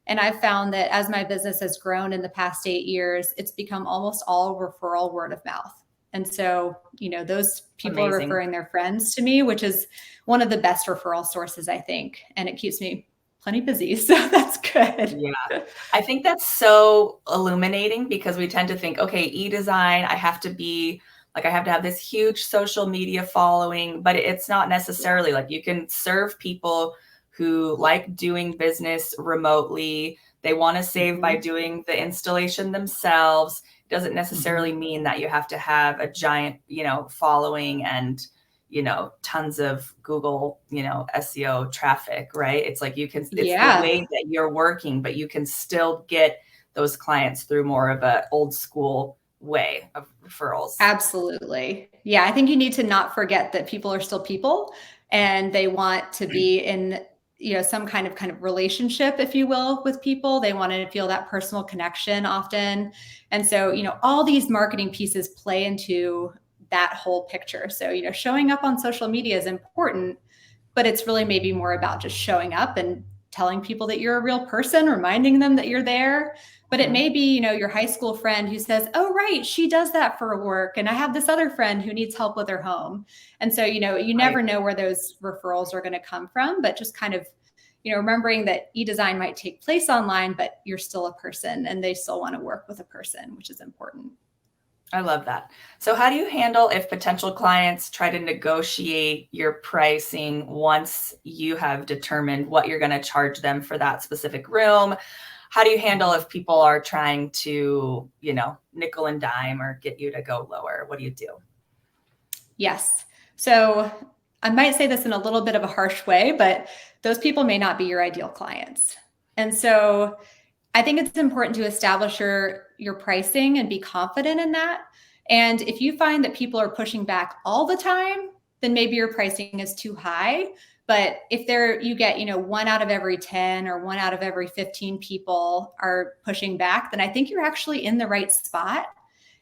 Speaker 2: And I've found that as my business has grown in the past 8 years, it's become almost all referral, word of mouth. And so, those people are
Speaker 1: Amazing.
Speaker 2: referring their friends to me, which is one of the best referral sources, I think. And it keeps me plenty busy. So that's good.
Speaker 1: Yeah. I think that's so illuminating because we tend to think, okay, e-design, I have to have this huge social media following, but it's not necessarily like you can serve people who like doing business remotely. They want to save by doing the installation themselves. It doesn't necessarily mean that you have to have a giant, following and tons of Google, SEO traffic, right? It's like it's the
Speaker 2: Yeah.
Speaker 1: way that you're working, but you can still get those clients through more of a old school way of referrals.
Speaker 2: Absolutely. Yeah, I think you need to not forget that people are still people and they want to be in some kind of relationship, if you will, with people. They want to feel that personal connection often. And so, all these marketing pieces play into that whole picture. So, showing up on social media is important, but it's really maybe more about just showing up and telling people that you're a real person, reminding them that you're there. But it may be, your high school friend who says, oh, right, she does that for work. And I have this other friend who needs help with her home. And so, you never know where those referrals are going to come from, but just kind of, remembering that e-design might take place online, but you're still a person and they still want to work with a person, which is important.
Speaker 1: I love that. So how do you handle if potential clients try to negotiate your pricing once you have determined what you're going to charge them for that specific room? How do you handle if people are trying to, nickel and dime or get you to go lower? What do you do?
Speaker 2: Yes. So I might say this in a little bit of a harsh way, but those people may not be your ideal clients. And so I think it's important to establish your pricing and be confident in that. And if you find that people are pushing back all the time, then maybe your pricing is too high. But if you get, 1 out of every 10 or 1 out of every 15 people are pushing back, then I think you're actually in the right spot.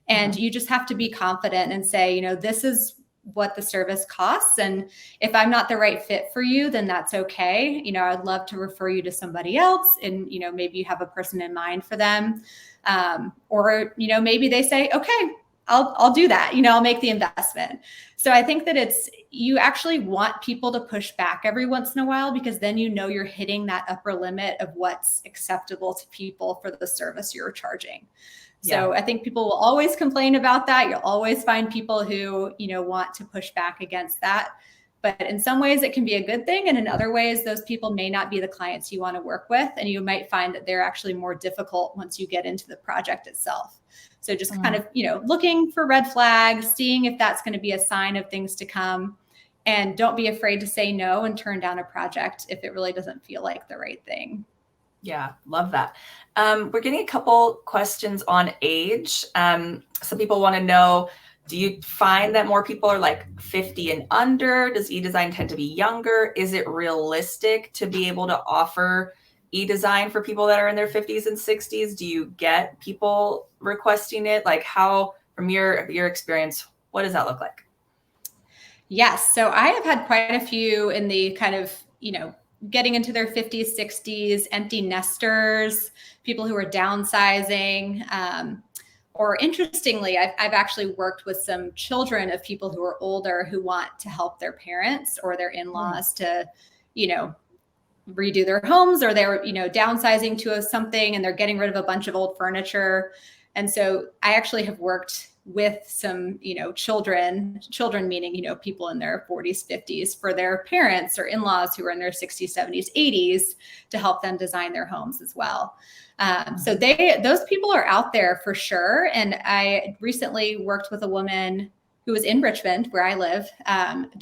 Speaker 2: And you just have to be confident and say, this is what the service costs. And if I'm not the right fit for you, then that's okay. I'd love to refer you to somebody else. And, maybe you have a person in mind for them. Or, maybe they say, okay, I'll do that. I'll make the investment. So I think that you actually want people to push back every once in a while, because then you're hitting that upper limit of what's acceptable to people for the service you're charging. So I think people will always complain about that. You'll always find people who, want to push back against that. But in some ways it can be a good thing. And in other ways, those people may not be the clients you want to work with. And you might find that they're actually more difficult once you get into the project itself. So just kind of, looking for red flags, seeing if that's going to be a sign of things to come. And don't be afraid to say no and turn down a project if it really doesn't feel like the right thing.
Speaker 1: Yeah, love that. We're getting a couple questions on age. Some people want to know, do you find that more people are like 50 and under? Does e-design tend to be younger? Is it realistic to be able to offer e-design for people that are in their 50s and 60s? Do you get people requesting it? Like how, from your experience, what does that look like?
Speaker 2: Yes. So I have had quite a few in the kind of, getting into their 50s, 60s, empty nesters, people who are downsizing. Or interestingly, I've actually worked with some children of people who are older who want to help their parents or their in-laws to, redo their homes, or they're, downsizing to something and they're getting rid of a bunch of old furniture. And so I actually have worked with some, children meaning, people in their 40s, 50s for their parents or in-laws who are in their 60s, 70s, 80s to help them design their homes as well. So those people are out there for sure. And I recently worked with a woman who was in Richmond, where I live,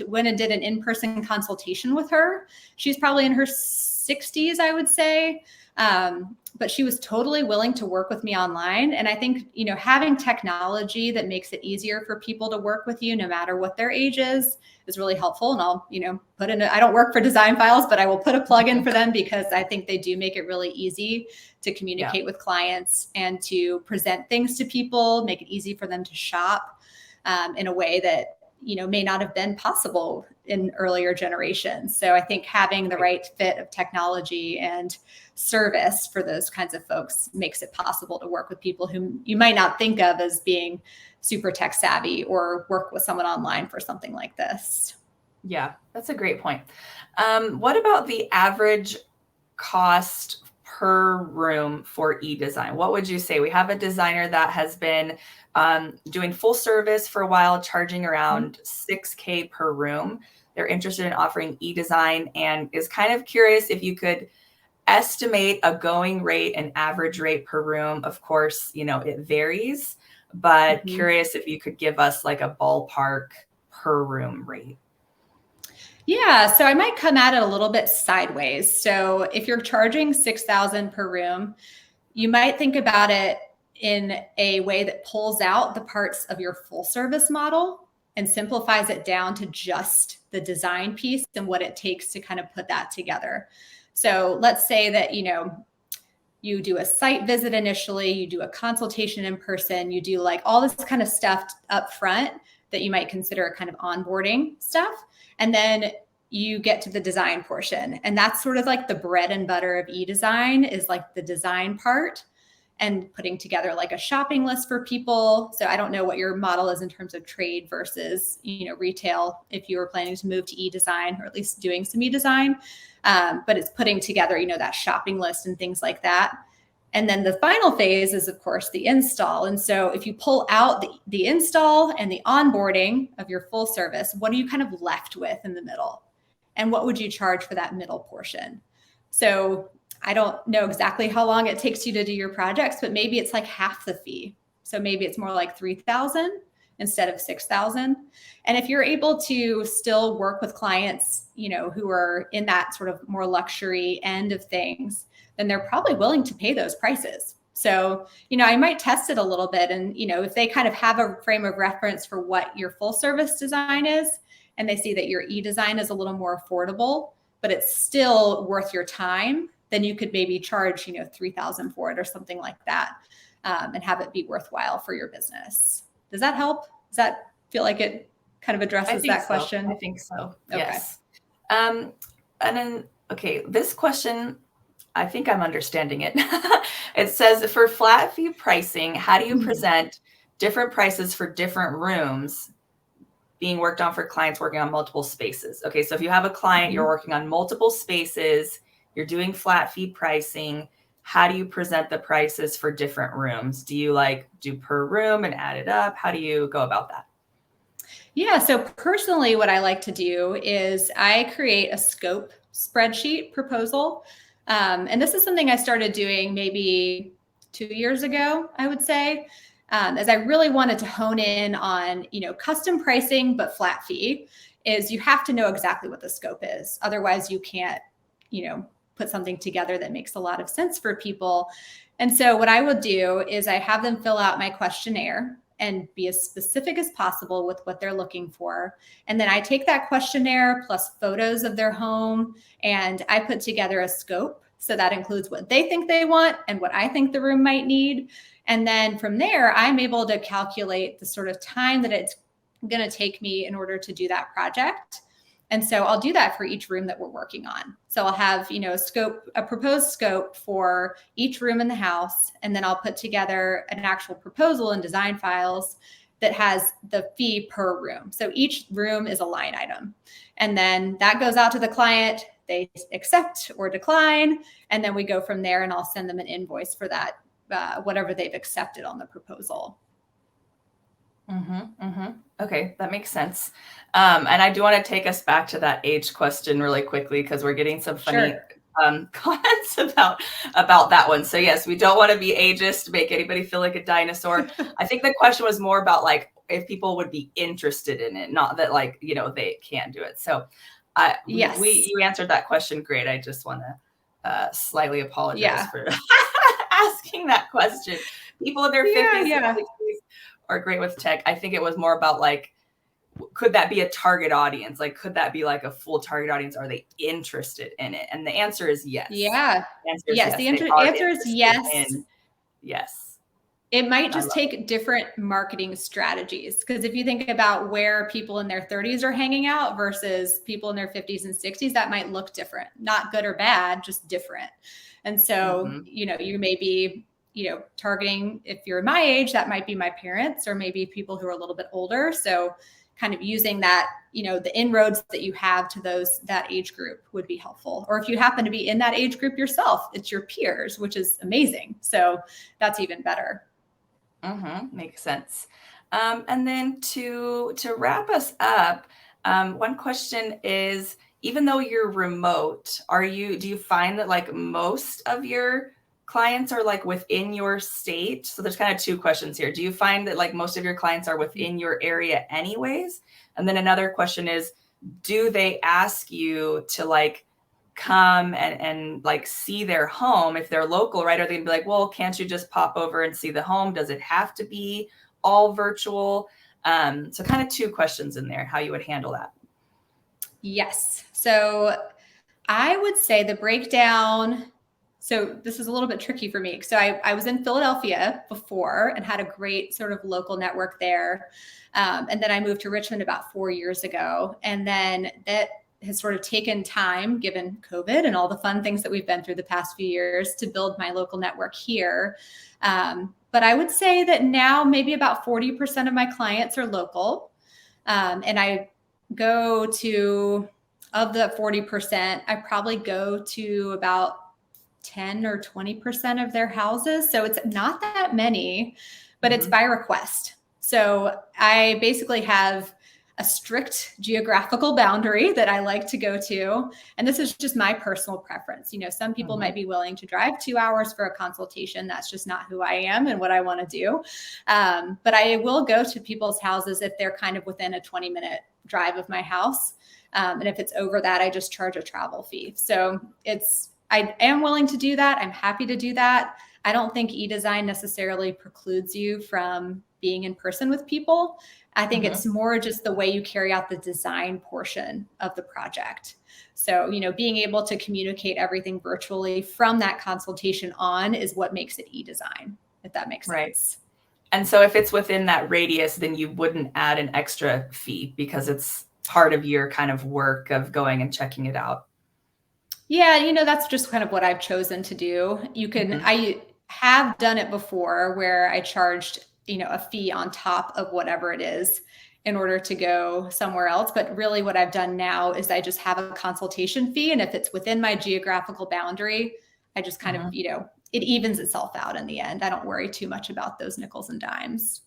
Speaker 2: went and did an in-person consultation with her. She's probably in her 60s, I would say. But she was totally willing to work with me online. And I think, having technology that makes it easier for people to work with you, no matter what their age is really helpful. And I'll, put in, I don't work for DesignFiles, but I will put a plug in for them because I think they do make it really easy to communicate with clients and to present things to people, make it easy for them to shop in a way that may not have been possible in earlier generations. So I think having the right fit of technology and service for those kinds of folks makes it possible to work with people whom you might not think of as being super tech savvy or work with someone online for something like this.
Speaker 1: Yeah, that's a great point. What about the average cost per room for e-design? What would you say? We have a designer that has been doing full service for a while, charging around $6,000 per room. They're interested in offering e-design and is kind of curious if you could estimate a going rate and average rate per room. Of course, it varies, but curious if you could give us like a ballpark per room rate.
Speaker 2: Yeah, so I might come at it a little bit sideways. So if you're charging $6,000 per room, you might think about it in a way that pulls out the parts of your full service model and simplifies it down to just the design piece and what it takes to kind of put that together. So let's say that, you do a site visit initially, you do a consultation in person, you do like all this kind of stuff up front that you might consider kind of onboarding stuff. And then you get to the design portion. And that's sort of like the bread and butter of e-design, is like the design part and putting together like a shopping list for people. So I don't know what your model is in terms of trade versus, retail, if you were planning to move to e-design, or at least doing some e-design. But it's putting together, that shopping list and things like that. And then the final phase is, of course, the install. And so if you pull out the install and the onboarding of your full service, what are you kind of left with in the middle? And what would you charge for that middle portion? So I don't know exactly how long it takes you to do your projects, but maybe it's like half the fee. So maybe it's more like $3,000 instead of $6,000. And if you're able to still work with clients, who are in that sort of more luxury end of things, then they're probably willing to pay those prices. So, I might test it a little bit. And, if they kind of have a frame of reference for what your full service design is, and they see that your e-design is a little more affordable, but it's still worth your time, then you could maybe charge, $3,000 for it or something like that, and have it be worthwhile for your business. Does that help? Does that feel like it kind of addresses that question?
Speaker 1: I think so.
Speaker 2: Okay.
Speaker 1: Yes. And then, this question, I think I'm understanding it. It says, for flat fee pricing, how do you present different prices for different rooms being worked on for clients working on multiple spaces? Okay, so if you have a client, you're working on multiple spaces, you're doing flat fee pricing, how do you present the prices for different rooms? Do you do per room and add it up? How do you go about that?
Speaker 2: Yeah, so personally, what I like to do is I create a scope spreadsheet proposal. And this is something I started doing maybe 2 years ago, I would say, as I really wanted to hone in on, custom pricing, but flat fee. Is you have to know exactly what the scope is. Otherwise, you can't, put something together that makes a lot of sense for people. And so what I would do is I have them fill out my questionnaire and be as specific as possible with what they're looking for. And then I take that questionnaire plus photos of their home, and I put together a scope. So that includes what they think they want and what I think the room might need. And then from there, I'm able to calculate the sort of time that it's going to take me in order to do that project. And so I'll do that for each room that we're working on. So I'll have, a proposed scope for each room in the house. And then I'll put together an actual proposal in DesignFiles that has the fee per room. So each room is a line item. And then that goes out to the client. They accept or decline. And then we go from there, and I'll send them an invoice for that, whatever they've accepted on the proposal.
Speaker 1: Okay, that makes sense. And I do want to take us back to that age question really quickly, because we're getting some funny comments about that one. So yes, we don't want to be ageist to make anybody feel like a dinosaur. I think the question was more about if people would be interested in it, not that they can't do it. So
Speaker 2: yes,
Speaker 1: you answered that question great. I just want to slightly apologize for asking that question. People in their 50s and 60s are great with tech. I think it was more about could that be a target audience? Could that be a full target audience? Are they interested in it? And the answer is yes.
Speaker 2: Yeah.
Speaker 1: The answer is yes.
Speaker 2: The answer is yes.
Speaker 1: Yes.
Speaker 2: It might just take different marketing strategies. Because if you think about where people in their 30s are hanging out versus people in their 50s and 60s, that might look different. Not good or bad, just different. And so, you may be, targeting, if you're my age, that might be my parents or maybe people who are a little bit older. So kind of using that, the inroads that you have to that age group would be helpful. Or if you happen to be in that age group yourself, it's your peers, which is amazing. So that's even better.
Speaker 1: Makes sense. And then to wrap us up, one question is, even though you're remote, do you find that like most of your clients are like within your state? So there's kind of two questions here. Do you find that like most of your clients are within your area anyways? And then another question is, do they ask you to like come and like see their home if they're local, right? Or they'd be like, well, can't you just pop over and see the home? Does it have to be all virtual? So kind of two questions in there, how you would handle that.
Speaker 2: Yes. So I would say the breakdown. So this is a little bit tricky for me. So I was in Philadelphia before and had a great sort of local network there. And then I moved to Richmond about 4 years ago. And then that has sort of taken time, given COVID and all the fun things that we've been through the past few years, to build my local network here. But I would say that now maybe about 40% of my clients are local. And I go to, of the 40%, I probably go to about 10 or 20% of their houses. So it's not that many, but it's by request. So I basically have a strict geographical boundary that I like to go to. And this is just my personal preference. Some people might be willing to drive 2 hours for a consultation. That's just not who I am and what I want to do. But I will go to people's houses if they're kind of within a 20-minute drive of my house. And if it's over that, I just charge a travel fee. So I am willing to do that. I'm happy to do that. I don't think eDesign necessarily precludes you from being in person with people. I think it's more just the way you carry out the design portion of the project. So, being able to communicate everything virtually from that consultation on is what makes it eDesign, if that makes sense.
Speaker 1: Right. And so if it's within that radius, then you wouldn't add an extra fee because it's part of your kind of work of going and checking it out.
Speaker 2: Yeah, that's just kind of what I've chosen to do. I have done it before where I charged, a fee on top of whatever it is in order to go somewhere else. But really what I've done now is I just have a consultation fee. And if it's within my geographical boundary, I just kind of, it evens itself out in the end. I don't worry too much about those nickels and dimes.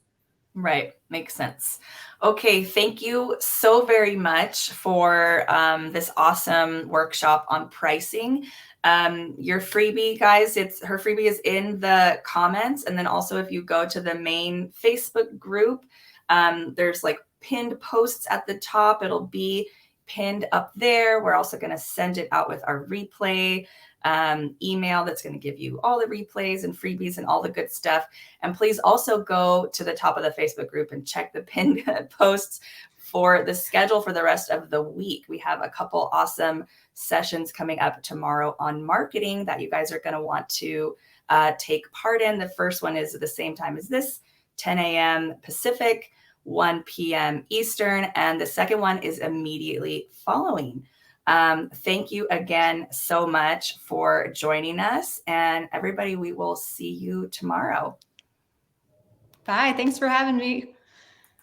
Speaker 1: Right. Makes sense. Okay. Thank you so very much for this awesome workshop on pricing. Your freebie, guys, her freebie is in the comments. And then also if you go to the main Facebook group, there's like pinned posts at the top. It'll be pinned up there. We're also going to send it out with our replay email that's going to give you all the replays and freebies and all the good stuff. And please also go to the top of the Facebook group and check the pinned posts for the schedule for the rest of the week. We have a couple awesome sessions coming up tomorrow on marketing that you guys are going to want to take part in. The first one is at the same time as this, 10 a.m. Pacific, 1 p.m. Eastern, and the second one is immediately following. Thank you again so much for joining us, and everybody, we will see you tomorrow.
Speaker 2: Bye. Thanks for having me.